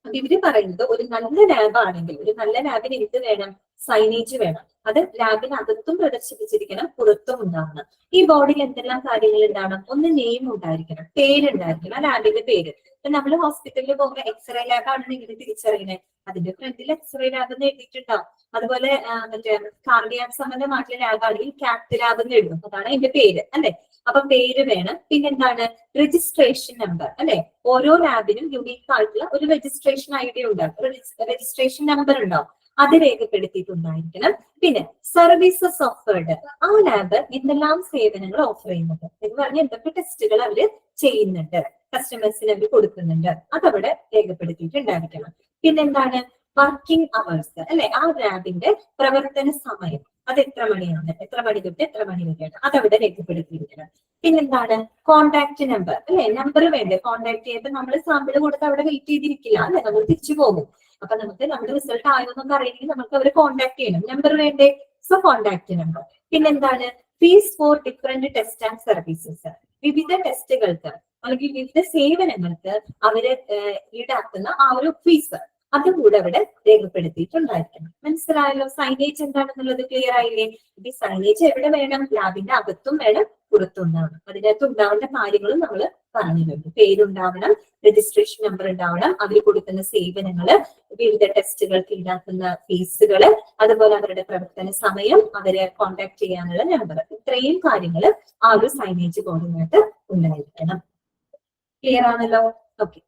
അപ്പൊ ഇവര് പറയുന്നത് ഒരു നല്ല ലാബ് ആണെങ്കിൽ, ഒരു നല്ല ലാബിന് എന്ത് വേണം? സൈനേജ് വേണം. അത് ലാബിനകത്തും പ്രദർശിപ്പിച്ചിരിക്കണം, പുറത്തും ഉണ്ടാവണം. ഈ ബോർഡിൽ എന്തെല്ലാം കാര്യങ്ങൾ ഉണ്ടാവണം? ഒന്ന് നെയിം ഉണ്ടായിരിക്കണം, പേരുണ്ടായിരിക്കണം, ലാബിന്റെ പേര്. ഇപ്പൊ നമ്മൾ ഹോസ്പിറ്റലിൽ പോകുമ്പോൾ എക്സ്റേ ലാബ് ആണെന്ന് ഇങ്ങനെ തിരിച്ചറിയുന്നത്, അതിന്റെ ഫ്രണ്ടിൽ എക്സ്റേ ലാബ് എന്ന് എഴുതിയിട്ടുണ്ടാവും. അതുപോലെ മറ്റേ കാർഡിയാക് സംബന്ധമായിട്ടുള്ള ലാബ് ആണെങ്കിൽ കാത്ത് ലാബ് എന്ന് എഴുതും, അതാണ് അതിന്റെ പേര് അല്ലെ. അപ്പൊ പേര് വേണം. പിന്നെന്താണ്? രജിസ്ട്രേഷൻ നമ്പർ അല്ലെ. ഓരോ ലാബിനും യുണീക്ക് ആയിട്ടുള്ള ഒരു രജിസ്ട്രേഷൻ ഐഡി ഉണ്ടാവും, രജിസ്ട്രേഷൻ നമ്പർ ഉണ്ടാവും, അത് രേഖപ്പെടുത്തിയിട്ടുണ്ടായിരിക്കണം. പിന്നെ സർവീസസ് ഓഫേർഡ്, ആ ലാബ് എന്തെല്ലാം സേവനങ്ങൾ ഓഫർ ചെയ്യുന്നുണ്ട് എന്ന് പറഞ്ഞാൽ എന്തൊക്കെ ടെസ്റ്റുകൾ അവര് ചെയ്യുന്നുണ്ട്, കസ്റ്റമേഴ്സിന് അവർ കൊടുക്കുന്നുണ്ട്, അതവിടെ രേഖപ്പെടുത്തിയിട്ടുണ്ടായിരിക്കണം. പിന്നെന്താണ്? വർക്കിംഗ് അവേഴ്സ് അല്ലെ. ആ ലാബിന്റെ പ്രവർത്തന സമയം അത് എത്ര മണിയാണ്, എത്ര മണി തൊട്ട് എത്ര മണി വരെയാണ്, അതവിടെ രേഖപ്പെടുത്തിയിരിക്കണം. പിന്നെന്താണ്? കോണ്ടാക്ട് നമ്പർ അല്ലെ. നമ്പർ വേണ്ടേ കോണ്ടാക്ട് ചെയ്യുമ്പോൾ നമ്മൾ സാമ്പിൾ കൊടുത്ത് അവിടെ വെയിറ്റ് ചെയ്തിരിക്കില്ല അല്ലെ, നമ്മൾ തിരിച്ചു പോകും. അപ്പൊ നമുക്ക് നമ്മുടെ റിസൾട്ട് ആയോ എന്നൊക്കെ അറിയണമെങ്കിൽ നമുക്ക് അവരെ കോണ്ടാക്ട് ചെയ്യണം, നമ്പർ വേണ്ടേ. So contact number. പിന്നെന്താണ്? Fees for different test and services, വിവിധ ടെസ്റ്റുകൾക്ക് അല്ലെങ്കിൽ വിവിധ സേവനങ്ങൾക്ക് അവര് ഈടാക്കുന്ന ആ ഒരു ഫീസ് അതും കൂടെ അവിടെ രേഖപ്പെടുത്തിയിട്ടുണ്ടായിരിക്കണം. മനസ്സിലായല്ലോ? സൈനേജ് എന്താണെന്നുള്ളത് ക്ലിയർ ആയില്ലേ? ഈ സൈനേജ് എവിടെ വേണം? ലാബിന്റെ അകത്തും വേണം, പുറത്തും ഉണ്ടാവണം. അതിനകത്ത് ഉണ്ടാവേണ്ട കാര്യങ്ങളും നമ്മൾ പറഞ്ഞിട്ടുണ്ട്. പേരുണ്ടാവണം, രജിസ്ട്രേഷൻ നമ്പർ ഉണ്ടാവണം, അവർ കൊടുക്കുന്ന സേവനങ്ങള്, വിവിധ ടെസ്റ്റുകൾക്ക് ഈടാക്കുന്ന ഫീസുകള്, അതുപോലെ അവരുടെ പ്രവർത്തന സമയം, അവരെ കോണ്ടാക്ട് ചെയ്യാനുള്ള നമ്പർ, ഇത്രയും കാര്യങ്ങൾ ആ ഒരു സൈനേജ് ബോർഡിനകത്ത് ഉണ്ടായിരിക്കണം. ക്ലിയർ ആണല്ലോ? ഓക്കെ.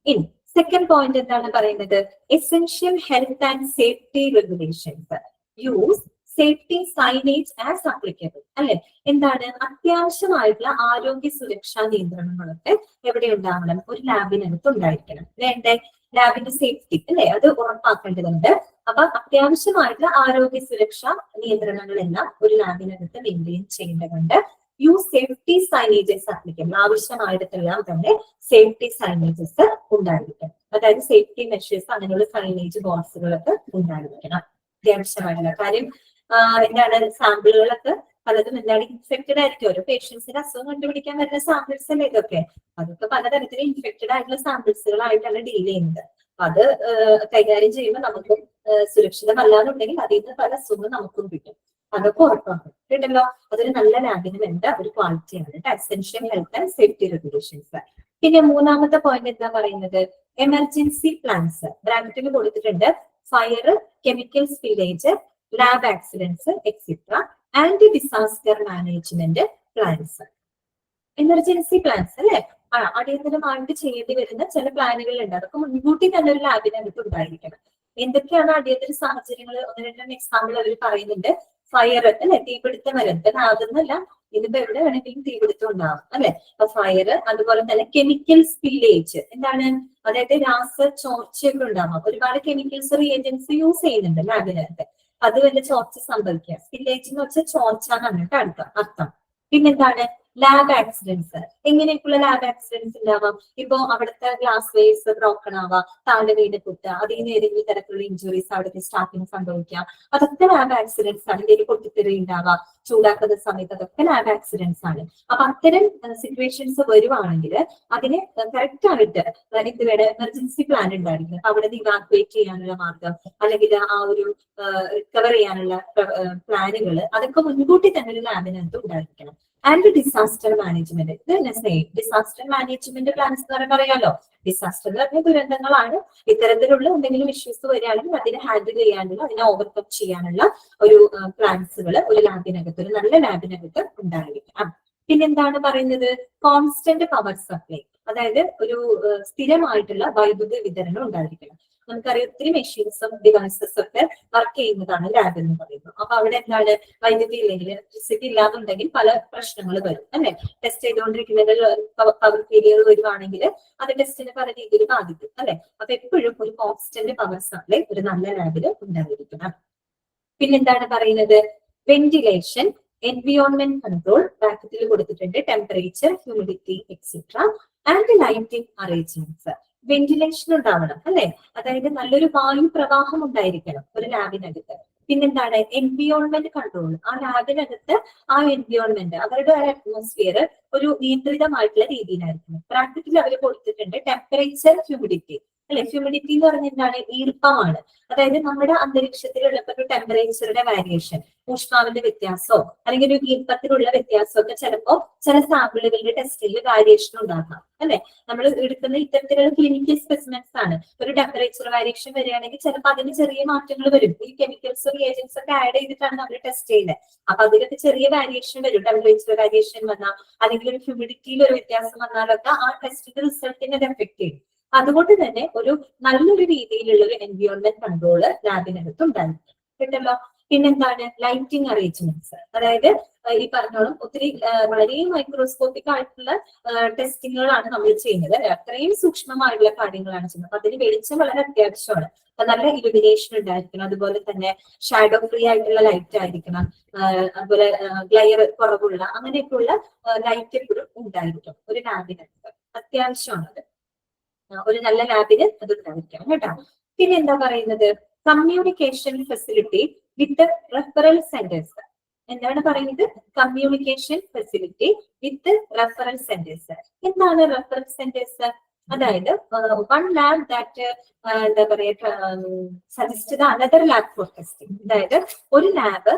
ഇനി സെക്കൻഡ് പോയിന്റ് എന്താണ് പറയുന്നത്? Essential health and safety regulations use safety signage as applicable അല്ലെ. എന്താണ്? അത്യാവശ്യമായിട്ടുള്ള ആരോഗ്യ സുരക്ഷാ നിയന്ത്രണങ്ങളൊക്കെ എവിടെ ഉണ്ടാവണം? ഒരു ലാബിനകത്ത് ഉണ്ടായിരിക്കണം. വേണ്ടേ? ലാബിന്റെ സേഫ്റ്റി അല്ലെ, അത് ഉറപ്പാക്കേണ്ടതുണ്ട്. അപ്പൊ അത്യാവശ്യമായിട്ടുള്ള ആരോഗ്യ സുരക്ഷാ നിയന്ത്രണങ്ങളെല്ലാം ഒരു ലാബിനകത്ത് മെയിൻറ്റെയിൻ ചെയ്യേണ്ടതുണ്ട്. യൂസ് സേഫ്റ്റി സൈനേജസ് ആപ്ലിക്കബിൾ, ആവശ്യമായിടത്തെല്ലാം തന്നെ സേഫ്റ്റി സൈനേജസ് ഉണ്ടായിരിക്കണം. അതായത് സേഫ്റ്റി മെഷേഴ്സ്, അങ്ങനെയുള്ള സൈനേജ് ബോക്സുകളൊക്കെ ഉണ്ടായിരിക്കണം. അത്യാവശ്യമായിട്ടുള്ള കാര്യം എന്താണ്? സാമ്പിളുകളൊക്കെ പലതും എന്താണ്? ഇൻഫെക്റ്റഡ് ആയിരിക്കും. ഓരോ പേഷ്യൻസിന്റെ അസുഖം കണ്ടുപിടിക്കാൻ വരുന്ന സാമ്പിൾസ് അല്ലേ ഇതൊക്കെ. അതൊക്കെ പലതരത്തിൽ ഇൻഫെക്റ്റഡ് ആയിട്ടുള്ള സാമ്പിൾസുകളായിട്ടാണ് ഡീൽ ചെയ്യുന്നത്. അപ്പൊ അത് കൈകാര്യം ചെയ്യുമ്പോൾ നമുക്ക് സുരക്ഷിതമല്ലാന്നുണ്ടെങ്കിൽ അതിൽ നിന്ന് പല അസുഖവും നമുക്കും കിട്ടും. അതൊക്കെ ഉറപ്പാക്കും കേട്ടല്ലോ. അതൊരു നല്ല ലാബിന് വേണ്ട ഒരു ക്വാളിറ്റിയാണ്. Essential health and safety regulations. പിന്നെ മൂന്നാമത്തെ പോയിന്റ് എന്താ പറയുന്നത്? എമർജൻസി പ്ലാൻസ് ബ്രാക്കറ്റിൽ കൊടുത്തിട്ടുണ്ട്. Fire, chemical spillage, lab accidents etcetera and disaster management plans. Emergency plans അല്ലെ, അടിയന്തരമായിട്ട് ചെയ്യേണ്ടി വരുന്ന ചില പ്ലാനുകൾ ഉണ്ട്. അതൊക്കെ മുൻകൂട്ടി തന്നെ ഒരു ലാബിനകത്ത് ഉണ്ടായിരിക്കണം. എന്തൊക്കെയാണ് അടിയന്തര സാഹചര്യങ്ങൾ? ഒന്ന് രണ്ടും എക്സാമ്പിൾ അവർ പറയുന്നുണ്ട്. ഫയർ അല്ലെ, തീപിടുത്തം വരും. ഇപ്പൊ അതൊന്നല്ല, ഇതിപ്പോ എവിടെ വേണമെങ്കിലും തീപിടുത്തം ഉണ്ടാവും അല്ലെ. അപ്പൊ ഫയർ, അതുപോലെ തന്നെ കെമിക്കൽ സ്പില്ലേജ് എന്താണ്? അതായത് രാസ ചോർച്ചയൊക്കെ ഉണ്ടാവാം. ഒരുപാട് കെമിക്കൽസ് റിയേജൻസ് യൂസ് ചെയ്യുന്നുണ്ട് ലാബിനകത്ത്, അത് വല്ല ചോർച്ച സംഭവിക്കുക. സ്പില്ലേജ് എന്ന് വെച്ചാൽ ചോർച്ച എന്നാണ് അർത്ഥം. പിന്നെന്താണ്? Lab accidents. എങ്ങനെയൊക്കെയുള്ള ലാബ് ആക്സിഡൻസ് ഉണ്ടാവാം? ഇപ്പൊ അവിടുത്തെ ഗ്ലാസ് വേസ് ബ്രോക്കൺ ആവാം, താഴെ വീട് കുത്തുക, അതിൽ നിന്ന് ഏതെങ്കിലും തരത്തിലുള്ള ഇഞ്ചുറീസ് അവിടുത്തെ സ്റ്റാഫിന് സംഭവിക്കാം. അതൊക്കെ ലാബ് ആക്സിഡൻസ് ആണ്. എന്തെങ്കിലും പൊട്ടിത്തെറി ഉണ്ടാവാം ചൂടാക്കുന്ന സമയത്ത്, അതൊക്കെ ലാബ് ആക്സിഡൻസ് ആണ്. അപ്പൊ അത്തരം സിറ്റുവേഷൻസ് വരുവാണെങ്കിൽ അതിന് കറക്റ്റ് ആയിട്ട് എന്ത് വേണം? എമർജൻസി പ്ലാൻ ഉണ്ടായിരിക്കും. അപ്പൊ അവിടെ നിന്ന് ഇവാക്യുവേറ്റ് ചെയ്യാനുള്ള മാർഗം, അല്ലെങ്കിൽ ആ ഒരു റിക്കവർ ചെയ്യാനുള്ള പ്ലാനുകൾ, അതൊക്കെ മുൻകൂട്ടി തന്നെ ഒരു ലാബിനകത്ത് ഉണ്ടായിരിക്കണം. ആൻഡ് ഡിസാസ്റ്റർ മാനേജ്മെന്റ്, ഇത് തന്നെ സെയിം. ഡിസാസ്റ്റർ മാനേജ്മെന്റ് പ്ലാൻസ് എന്ന് പറയുമ്പോൾ അറിയാലോ, ഡിസാസ്റ്റർ എന്ന് പറഞ്ഞ ദുരന്തങ്ങളാണ്. ഇത്തരത്തിലുള്ള എന്തെങ്കിലും ഇഷ്യൂസ് വരികയാണെങ്കിൽ അതിനെ ഹാൻഡിൽ ചെയ്യാനുള്ള, അതിനെ ഓവർകം ചെയ്യാനുള്ള ഒരു പ്ലാൻസുകൾ ഒരു ലാബിനകത്ത്, ഒരു നല്ല ലാബിനകത്ത് ഉണ്ടായിരിക്കണം. പിന്നെന്താണ് പറയുന്നത്? കോൺസ്റ്റന്റ് പവർ സപ്ലൈ, അതായത് ഒരു സ്ഥിരമായിട്ടുള്ള വൈദ്യുതി വിതരണം ഉണ്ടായിരിക്കണം. നമുക്കറിയാം ഒത്തിരി മെഷീൻസും ഡിവൈസസും ഒക്കെ വർക്ക് ചെയ്യുന്നതാണ് ലാബ് എന്ന് പറയുന്നത്. അപ്പൊ അവിടെ എന്താണ്? വൈദ്യുതി ഇല്ലെങ്കിൽ, ഇലക്ട്രിസിറ്റി ഇല്ലാതുണ്ടെങ്കിൽ പല പ്രശ്നങ്ങൾ വരും അല്ലെ. ടെസ്റ്റ് ചെയ്തുകൊണ്ടിരിക്കുന്നതിൽ പവർ ഫെയിലിയർ വരുവാണെങ്കിൽ അത് ടെസ്റ്റിനെ പല രീതിയിൽ ബാധിക്കും അല്ലെ. അപ്പൊ എപ്പോഴും ഒരു കോൺസ്റ്റന്റ് പവർ സപ്ലൈ ഒരു നല്ല ലാബിൽ ഉണ്ടായിരിക്കണം. പിന്നെന്താണ് പറയുന്നത്? വെന്റിലേഷൻ, എൻവിയോൺമെന്റ് കൺട്രോൾ ബ്രാക്കറ്റിൽ കൊടുത്തിട്ടുണ്ട്. Temperature, humidity etcetera and lighting arrangements. Ventilation ഉണ്ടാവണം അല്ലെ, അതായത് നല്ലൊരു വായു പ്രവാഹം ഉണ്ടായിരിക്കണം ഒരു ലാബിനകത്ത്. പിന്നെന്താണ്? എൻവിയോൺമെന്റ് കൺട്രോൾ, ആ ലാബിനകത്ത് ആ എൻവിയോൺമെന്റ്, അവരുടെ അറ്റ്മോസ്ഫിയർ ഒരു നിയന്ത്രിതമായിട്ടുള്ള രീതിയിലായിരിക്കണം. പ്രാക്ടിക്കലി അവർ കൊടുത്തിട്ടുണ്ട് ടെമ്പറേച്ചർ, ഹ്യൂമിഡിറ്റി. അല്ലെ. ഹ്യൂമിഡിറ്റി എന്ന് പറഞ്ഞാൽ എന്താണ്? ഈർപ്പമാണ്. അതായത് നമ്മുടെ അന്തരീക്ഷത്തിലുള്ള ഒരു ടെമ്പറേച്ചറുടെ വേരിയേഷൻ, ഊഷ്മാവിന്റെ വ്യത്യാസമോ അല്ലെങ്കിൽ ഒരു ഈർപ്പത്തിലുള്ള വ്യത്യാസമോ ഒക്കെ ചിലപ്പോൾ ചില സാമ്പിളുകളുടെ ടെസ്റ്റിൽ വേരിയേഷൻ ഉണ്ടാക്കാം അല്ലെ. നമ്മൾ എടുക്കുന്ന ഇത്തരത്തിലുള്ള ക്ലിനിക്കൽ സ്പെസിമെൻസ് ആണ്. ഒരു ടെമ്പറേച്ചർ വേരിയേഷൻ വരികയാണെങ്കിൽ ചിലപ്പോൾ അതിന് ചെറിയ മാറ്റങ്ങൾ വരും. ഈ കെമിക്കൽസും റിയേജൻസ് ഒക്കെ ആഡ് ചെയ്തിട്ടാണ് നമ്മൾ ടെസ്റ്റ് ചെയ്യുന്നത്. അപ്പൊ അതിലൊക്കെ ചെറിയ വേരിയേഷൻ വരും. ടെമ്പറേച്ചർ വേരിയേഷൻ വന്നാൽ അല്ലെങ്കിൽ ഒരു ഹ്യൂമിഡിറ്റിയിൽ ഒരു വ്യത്യാസം വന്നാലൊക്കെ ആ ടെസ്റ്റിന്റെ റിസൾട്ടിനെ എഫക്ട് ചെയ്യും. അതുകൊണ്ട് തന്നെ ഒരു നല്ലൊരു രീതിയിലുള്ള ഒരു എൻവയോൺമെന്റ് കൺട്രോള് ലാബിനകത്ത് ഉണ്ടായിരിക്കും. കേട്ടല്ലോ. പിന്നെന്താണ്? Lighting arrangements. അതായത് ഈ പറഞ്ഞോളും ഒത്തിരി വളരെ മൈക്രോസ്കോപ്പിക് ആയിട്ടുള്ള ടെസ്റ്റിങ്ങുകളാണ് നമ്മൾ ചെയ്യുന്നത്. അത്രയും സൂക്ഷ്മമായിട്ടുള്ള കാര്യങ്ങളാണ് ചെയ്യുന്നത്. അപ്പൊ അതിന് വെളിച്ചം വളരെ അത്യാവശ്യമാണ്. അപ്പൊ നല്ല ഇലുമിനേഷൻ ഉണ്ടായിരിക്കണം. അതുപോലെ തന്നെ ഷാഡോ ഫ്രീ ആയിട്ടുള്ള ലൈറ്റ് ആയിരിക്കണം. അതുപോലെ ഗ്ലയർ കുറവുള്ള അങ്ങനെയൊക്കെയുള്ള ലൈറ്റ് എപ്പോഴും ഉണ്ടായിരിക്കും ഒരു ലാബിനകത്ത്. അത്യാവശ്യമാണത്. ഒരു നല്ല ലാബിന് അത് ഉണ്ടായിരിക്കണം കേട്ടോ. പിന്നെ എന്താ പറയുന്നത്? Communication facility with referral centres. എന്താണ് പറയുന്നത്? Communication facility with referral centres. എന്താണ് റെഫറൽ സെന്റേഴ്സ്? അതായത് വൺ ലാബ് ദാറ്റ് എന്താ പറയുക suggest another lab for testing. അതായത് ഒരു ലാബ്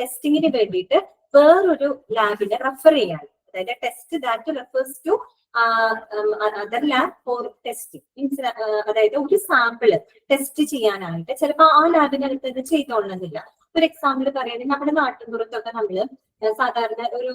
ടെസ്റ്റിങ്ങിന് വേണ്ടിയിട്ട് വേറൊരു ലാബിനെ റെഫർ ചെയ്യാൻ. അതായത് test that refers to other lab for testing means അതായത് ഒരു സാമ്പിള് ടെസ്റ്റ് ചെയ്യാനായിട്ട് ചിലപ്പോൾ ആ ലാബിനകത്ത് ഇത് ചെയ്തോളണമെന്നില്ല. ഒരു എക്സാമ്പിൾ പറയുകയാണെങ്കിൽ നമ്മുടെ നാട്ടിൻപുറത്തൊക്കെ നമ്മള് സാധാരണ ഒരു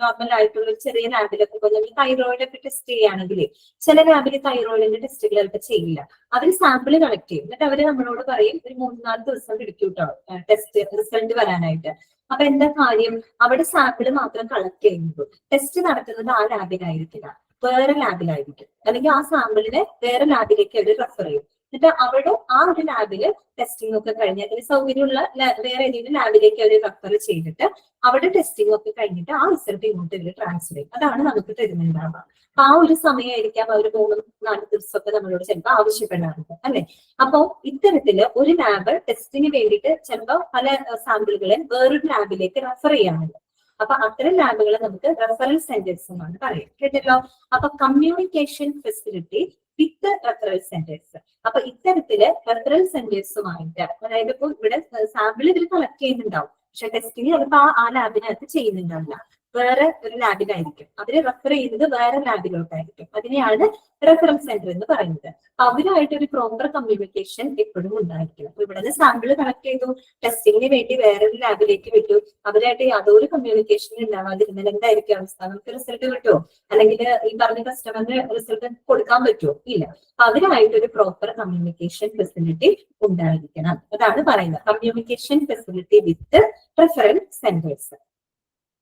നോർമൽ ആയിട്ടുള്ള ഒരു ചെറിയ ലാബിലൊക്കെ പോയി നമ്മൾ തൈറോയിഡ് ഒക്കെ ടെസ്റ്റ് ചെയ്യുകയാണെങ്കിൽ ചില ലാബിൽ തൈറോയിഡിന്റെ ടെസ്റ്റുകൾ ചിലപ്പോൾ ചെയ്യില്ല. അവർ സാമ്പിൾ കളക്ട് ചെയ്യും. എന്നിട്ട് അവര് നമ്മളോട് പറയും ഒരു 3-4 ദിവസം പിടിക്കും കേട്ടോ ടെസ്റ്റ് റിസൾട്ട് വരാനായിട്ട്. അപ്പൊ എന്താ കാര്യം? അവിടെ സാമ്പിൾ മാത്രം കളക്ട് ചെയ്യുന്നു. ടെസ്റ്റ് നടത്തുന്നത് ആ ലാബിലായിരിക്കില്ല, വേറെ ലാബിലായിരിക്കും. അല്ലെങ്കിൽ ആ സാമ്പിളിനെ വേറെ ലാബിലേക്ക് അവർ റെഫർ ചെയ്യും. എന്നിട്ട് അവിടെ ആ ഒരു ലാബില് ടെസ്റ്റിംഗ് ഒക്കെ കഴിഞ്ഞ് അതിന് സൗകര്യമുള്ള വേറെ ഏതെങ്കിലും ലാബിലേക്ക് അവർ റെഫർ ചെയ്തിട്ട് അവിടെ ടെസ്റ്റിംഗ് ഒക്കെ കഴിഞ്ഞിട്ട് ആ റിസൾട്ട് ഇങ്ങോട്ട് ഇവർ ട്രാൻസ്ഫർ ചെയ്യും. അതാണ് നമുക്ക് തരുന്നുണ്ടാവുക. അപ്പൊ ആ ഒരു സമയമായിരിക്കാം അവർ 3-4 ദിവസമൊക്കെ നമ്മളോട് ചിലപ്പോൾ ആവശ്യപ്പെടാറുണ്ട് അല്ലെ. അപ്പൊ ഇത്തരത്തില് ഒരു ലാബ് ടെസ്റ്റിന് വേണ്ടിയിട്ട് ചിലപ്പോൾ പല സാമ്പിളുകളെ വേറൊരു ലാബിലേക്ക് റെഫർ ചെയ്യാറുണ്ട്. അപ്പൊ അത്തരം ലാബുകളെ നമുക്ക് റെഫറൽ സെന്റേഴ്സ് എന്നാണ് പറയുക. കേട്ടല്ലോ. അപ്പൊ communication facility with referral centres. അപ്പൊ ഇത്തരത്തില് റെഫറൽ സെന്റേഴ്സുമായിട്ട് അതായത് ഇപ്പൊ ഇവിടെ സാമ്പിൾ ഇതിൽ കളക്ട് ചെയ്യുന്നുണ്ടാവും, പക്ഷെ ടെസ്റ്റിംഗ് ചിലപ്പോൾ ആ ലാബിനകത്ത് ചെയ്യുന്നുണ്ടാവില്ല, വേറെ ഒരു ലാബിലായിരിക്കും. അവര് റെഫർ ചെയ്യുന്നത് വേറെ ലാബിലോട്ടായിരിക്കും. അതിനെയാണ് റെഫറൽ സെന്റർ എന്ന് പറയുന്നത്. അപ്പൊ അവരുമായിട്ട് ഒരു പ്രോപ്പർ കമ്മ്യൂണിക്കേഷൻ എപ്പോഴും ഉണ്ടായിരിക്കും. അപ്പൊ ഇവിടെ നിന്ന് സാമ്പിൾ കളക്ട് ചെയ്തു, ടെസ്റ്റിങ്ങിന് വേണ്ടി വേറൊരു ലാബിലേക്ക് വിട്ടു, അവരായിട്ട് യാതൊരു കമ്മ്യൂണിക്കേഷൻ ഉണ്ടാവാതിരുന്നാൽ എന്തായിരിക്കും അവസ്ഥ? നമുക്ക് റിസൾട്ട് കിട്ടുമോ? അല്ലെങ്കിൽ ഈ പറഞ്ഞ കസ്റ്റമറിന് റിസൾട്ട് കൊടുക്കാൻ പറ്റുമോ? ഇല്ല. അപ്പൊ അവരുമായിട്ട് ഒരു പ്രോപ്പർ കമ്മ്യൂണിക്കേഷൻ ഫെസിലിറ്റി ഉണ്ടായിരിക്കണം. അതാണ് പറയുന്നത് communication facility with referral centres.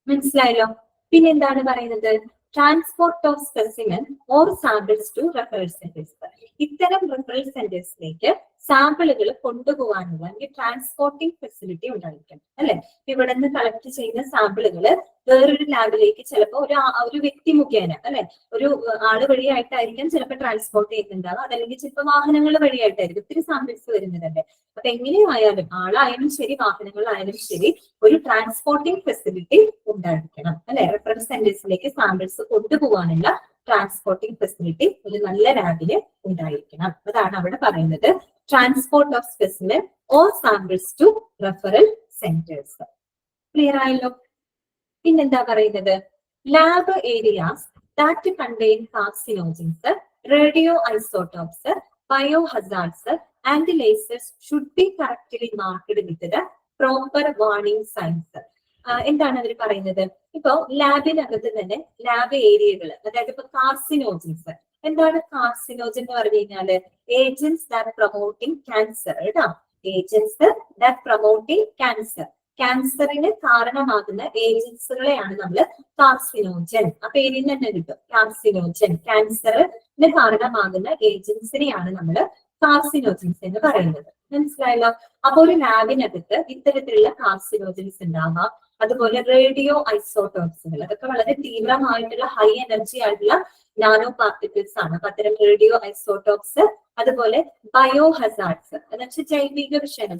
മനസ്സിലായല്ലോ. പിന്നെന്താണ് പറയുന്നത്? Transport of specimen or samples to referral centres. ഇത്തരം റെഫറൽ സെന്റേഴ്സിലേക്ക് സാമ്പിളുകൾ കൊണ്ടുപോകാനുള്ള അല്ലെങ്കിൽ ട്രാൻസ്പോർട്ടിംഗ് ഫെസിലിറ്റി ഉണ്ടായിരിക്കണം അല്ലെ. ഇവിടെ നിന്ന് കളക്ട് ചെയ്യുന്ന സാമ്പിളുകള് വേറൊരു ലാബിലേക്ക് ചിലപ്പോൾ ഒരു വ്യക്തി മുഖേന അല്ലെ ഒരു ആള് വഴിയായിട്ടായിരിക്കാം ചിലപ്പോൾ ട്രാൻസ്പോർട്ട് ചെയ്യുന്നുണ്ടാവുക. അതല്ലെങ്കിൽ ചിലപ്പോൾ വാഹനങ്ങൾ വഴിയായിട്ടായിരിക്കും. ഒത്തിരി സാമ്പിൾസ് വരുന്നതല്ലേ. അപ്പൊ എങ്ങനെയായാലും ആളായാലും ശരി വാഹനങ്ങളായാലും ശരി ഒരു ട്രാൻസ്പോർട്ടിംഗ് ഫെസിലിറ്റി ഉണ്ടായിരിക്കണം അല്ലെ. റെഫറൽ സെന്റേഴ്സിലേക്ക് സാമ്പിൾസ് കൊണ്ടുപോകാനുള്ള ട്രാൻസ്പോർട്ടിംഗ് ഫെസിലിറ്റി ഒരു നല്ല ലാബില് ഉണ്ടായിരിക്കണം. അതാണ് അവിടെ പറയുന്നത് transport of specimen or samples to referral centres. Clear ആയല്ലോ. പിന്നെന്താ പറയുന്നത്? Lab areas that contain carcinogens, radio isotopes, biohazards and lasers should be correctly marked with the proper warning signs. എന്താണ് അവർ പറയുന്നത്? ഇപ്പൊ ലാബിനകത്ത് തന്നെ ലാബ് ഏരിയകൾ, അതായത് ഇപ്പൊ കാർസിനോജൻസ്. എന്താണ് കാർസിനോജൻ എന്ന് പറഞ്ഞു കഴിഞ്ഞാല്? ഏജന്റ്സ് ദാറ്റ് പ്രൊമോട്ടിംഗ് ക്യാൻസർ കേട്ടോ. Agents that promoting cancer. ക്യാൻസറിന് കാരണമാകുന്ന ഏജൻസുകളെയാണ് നമ്മൾ കാർസിനോജൻ, ആ പേരിൽ തന്നെ കിട്ടും കാർസിനോജൻ. ക്യാൻസറിന് കാരണമാകുന്ന ഏജൻസിനെയാണ് നമ്മൾ കാർസിനോജൻസ് എന്ന് പറയുന്നത്. മനസ്സിലായല്ലോ. അപ്പൊ ഒരു ലാബിനകത്ത് ഇത്തരത്തിലുള്ള കാർസിനോജൻസ് ഉണ്ടാവാം. അതുപോലെ റേഡിയോ ഐസോട്ടോപ്സുകൾ, അതൊക്കെ വളരെ തീവ്രമായിട്ടുള്ള ഹൈ എനർജി ആയിട്ടുള്ള നാനോ പാർട്ടിക്കിൾസ് ആണ്. അപ്പൊ അത്തരം റേഡിയോ ഐസോട്ടോപ്സ്, അതുപോലെ ബയോ ഹസാർഡ്സ് എന്ന് വെച്ചാൽ ജൈവിക വിഷം.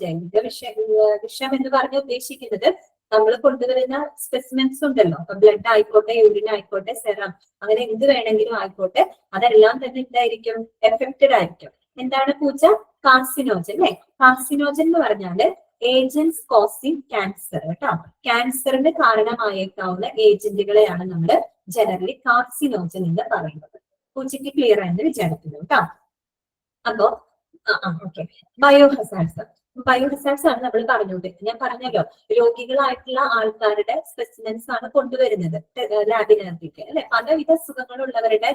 വിഷം എന്ന് പറഞ്ഞ് ഉദ്ദേശിക്കുന്നത് നമ്മൾ കൊണ്ടുവരുന്ന സ്പെസിമെൻസ് ഉണ്ടല്ലോ. അപ്പൊ ബ്ലഡ് ആയിക്കോട്ടെ, യൂറിൻ ആയിക്കോട്ടെ, സെറം, അങ്ങനെ എന്ത് വേണമെങ്കിലും ആയിക്കോട്ടെ, അതെല്ലാം തന്നെ എന്തായിരിക്കും? എഫക്റ്റഡ് ആയിരിക്കും. എന്താണ് പൂച്ച? കാർസിനോജൻ അല്ലെ. കാർസിനോജൻ എന്ന് പറഞ്ഞാല് ഏജന്റ്സ് കോസിങ് ക്യാൻസർ കേട്ടോ. ക്യാൻസറിന് കാരണമായേക്കാവുന്ന ഏജന്റുകളെയാണ് നമ്മൾ ജനറലി കാർസിനോജൻ എന്ന് പറയുന്നത്. പൂച്ചയ്ക്ക് ക്ലിയർ ആയെന്ന് വിചാരിക്കുന്നു കേട്ടോ. അപ്പോ ഓക്കെ, ബയോഹസാർഡ്സ്. ബയോഹസാർഡ്സ് ആണ് നമ്മൾ പറഞ്ഞുകൊണ്ടിരിക്കുന്നത്. ഞാൻ പറഞ്ഞല്ലോ, രോഗികളായിട്ടുള്ള ആൾക്കാരുടെ സ്പെസിമെൻസ് ആണ് കൊണ്ടുവരുന്നത് ലാബിനകത്തേക്ക് അല്ലെ. പലവിധ അസുഖങ്ങളുള്ളവരുടെ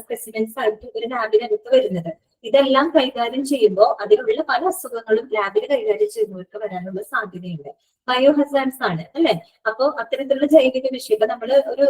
സ്പെസിമെൻസ് ആയിട്ട് ഒരു ലാബിനകത്ത് വരുന്നത്. ഇതെല്ലാം കൈകാര്യം ചെയ്യുമ്പോൾ അതിലുള്ള പല അസുഖങ്ങളും ലാബിൽ കൈകാര്യം ചെയ്യുന്നവർക്ക് വരാനുള്ള സാധ്യതയുണ്ട്. ബയോഹസാർഡ്സ് ആണ് അല്ലെ. അപ്പോൾ അത്തരത്തിലുള്ള ജൈവിക വിഷയം ഇപ്പൊ നമ്മൾ ഒരു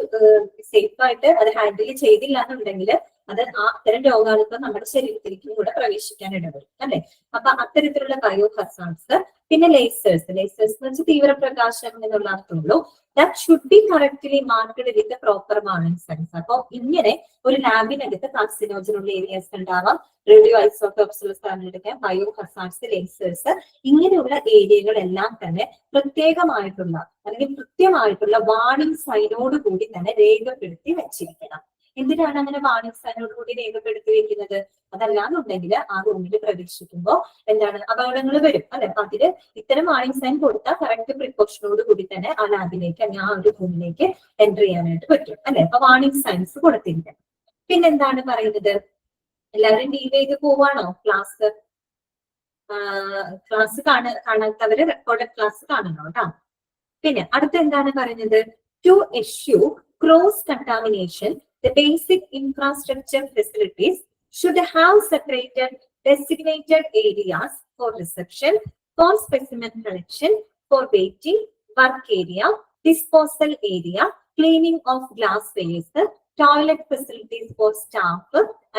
സേഫ് ആയിട്ട് അത് ഹാൻഡിൽ ചെയ്തില്ല എന്നുണ്ടെങ്കിൽ അത് അത്തരം രോഗാണുക്കൾ നമ്മുടെ ശരീരത്തിലേക്കും കൂടെ പ്രവേശിക്കാൻ ഇടവരും അല്ലെ. അപ്പൊ അത്തരത്തിലുള്ള ബയോഹസാർഡ്സ്. പിന്നെ ലേസേഴ്സ്. ലേസേഴ്സ് എന്ന് വെച്ചാൽ തീവ്രപ്രകാശം എന്നുള്ള അർത്ഥമുള്ളൂ. That should be correctly marked with proper warning signs. അപ്പൊ ഇങ്ങനെ ഒരു ലാബിനകത്ത് കാർസിനോജനുള്ള ഏരിയാസ് ഉണ്ടാവാം, റേഡിയോ ഐസോടോപ്സുള്ള സാധനങ്ങളൊക്കെ, ബയോഹസാർഡ്സ്, ലേസേഴ്സ്, ഇങ്ങനെയുള്ള ഏരിയകളെല്ലാം തന്നെ പ്രത്യേകമായിട്ടുള്ള അല്ലെങ്കിൽ കൃത്യമായിട്ടുള്ള വാർണിംഗ് സൈനോട് കൂടി തന്നെ രേഖപ്പെടുത്തി വെച്ചിരിക്കണം. എന്തിനാണ് അങ്ങനെ വാർണിംഗ് സൈനോട് കൂടി രേഖപ്പെടുത്തി വെക്കുന്നത്? അതല്ലാന്നുണ്ടെങ്കിൽ ആ റൂമിൽ പ്രവേശിക്കുമ്പോൾ എന്താണ് അപകടങ്ങൾ വരും അല്ലെ. അപ്പൊ അതില് ഇത്തരം വാർണിംഗ് സൈൻ കൊടുത്താൽ കറക്റ്റ് പ്രിക്കോഷനോട് കൂടി തന്നെ ആ ലാബിലേക്ക് അല്ലെങ്കിൽ ആ ഒരു റൂമിലേക്ക് എൻ്റർ ചെയ്യാനായിട്ട് പറ്റും അല്ലെ. അപ്പൊ വാർണിംഗ് സൈൻസ് കൊടുത്തിരിക്കണം. പിന്നെന്താണ് പറയുന്നത്? എല്ലാവരും ലീവ് ചെയ്ത് പോവാണോ? ക്ലാസ് കാണാത്തവര് റെക്കോർഡ് ക്ലാസ് കാണണം കേട്ടോ. പിന്നെ അടുത്ത എന്താണ് പറയുന്നത്? ടു എഷ്യൂ cross contamination, the basic infrastructure facilities should have separated designated areas for reception, for specimen collection, for waiting, work area, disposal area, cleaning of glasswares, toilet facilities for staff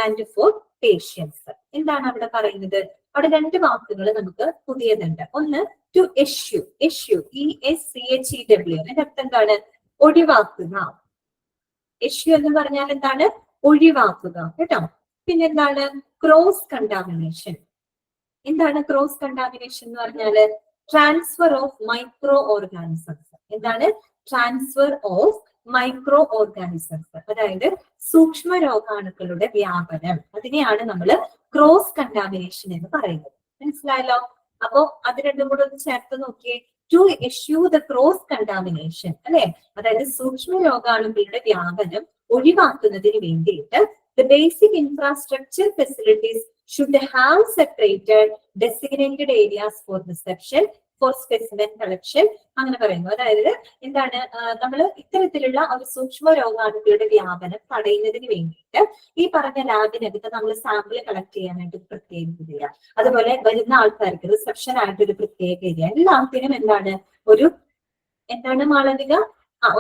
and for patients. എന്താണ് അവിടെ പറയുന്നത്? അവിടെ രണ്ട് വാക്കുകൾ നമുക്ക് പുതിയതുണ്ട്. ഒന്ന് to എഷ്യൂ. എഷ്യൂ ESCHEW. അതിന്റെ അർത്ഥം എന്താണ്? ഒഴിവാക്കുക. ഇഷ്യൂ എന്ന് പറഞ്ഞാൽ എന്താണ്? ഒഴിവാക്കുക കേട്ടോ. പിന്നെന്താണ്? Cross contamination. എന്താണ് ക്രോസ് കണ്ടാമിനേഷൻ എന്ന് പറഞ്ഞാല്? Transfer of micro organisms. എന്താണ്? ട്രാൻസ്ഫർ ഓഫ് മൈക്രോ ഓർഗാനിസംസ്, അതായത് സൂക്ഷ്മ രോഗാണുക്കളുടെ വ്യാപനം. അതിനെയാണ് നമ്മൾ ക്രോസ് കണ്ടാമിനേഷൻ എന്ന് പറയുന്നത്. മനസ്സിലായല്ലോ? അപ്പോ അത് രണ്ടും കൂടെ ഒന്ന് ചേർത്ത് നോക്കിയേ. ടു എഷ്യൂ ദ ക്രോസ് കണ്ടാമിനേഷൻ അല്ലെ, അതായത് സൂക്ഷ്മ രോഗാണുക്കളുടെ വ്യാപനം ഒഴിവാക്കുന്നതിന് വേണ്ടിയിട്ട് the basic infrastructure facilities should have separated designated areas for reception, for specimen collection. അങ്ങനെ പറയുന്നു. അതായത് എന്താണ്? നമ്മൾ ഇത്തരത്തിലുള്ള ഒരു സൂക്ഷ്മ രോഗാണുക്കളുടെ വ്യാപനം തടയുന്നതിന് വേണ്ടിയിട്ട് ഈ പറഞ്ഞ ലാബിനകത്ത് നമ്മൾ സാമ്പിൾ കളക്ട് ചെയ്യാനായിട്ട് ഒരു പ്രത്യേക ഏരിയ, അതുപോലെ വരുന്ന ആൾക്കാർക്ക് റിസപ്ഷൻ ആയിട്ട് ഒരു പ്രത്യേക ഏരിയ, എല്ലാത്തിനും എന്താണ് എന്താണ് മാളവിക?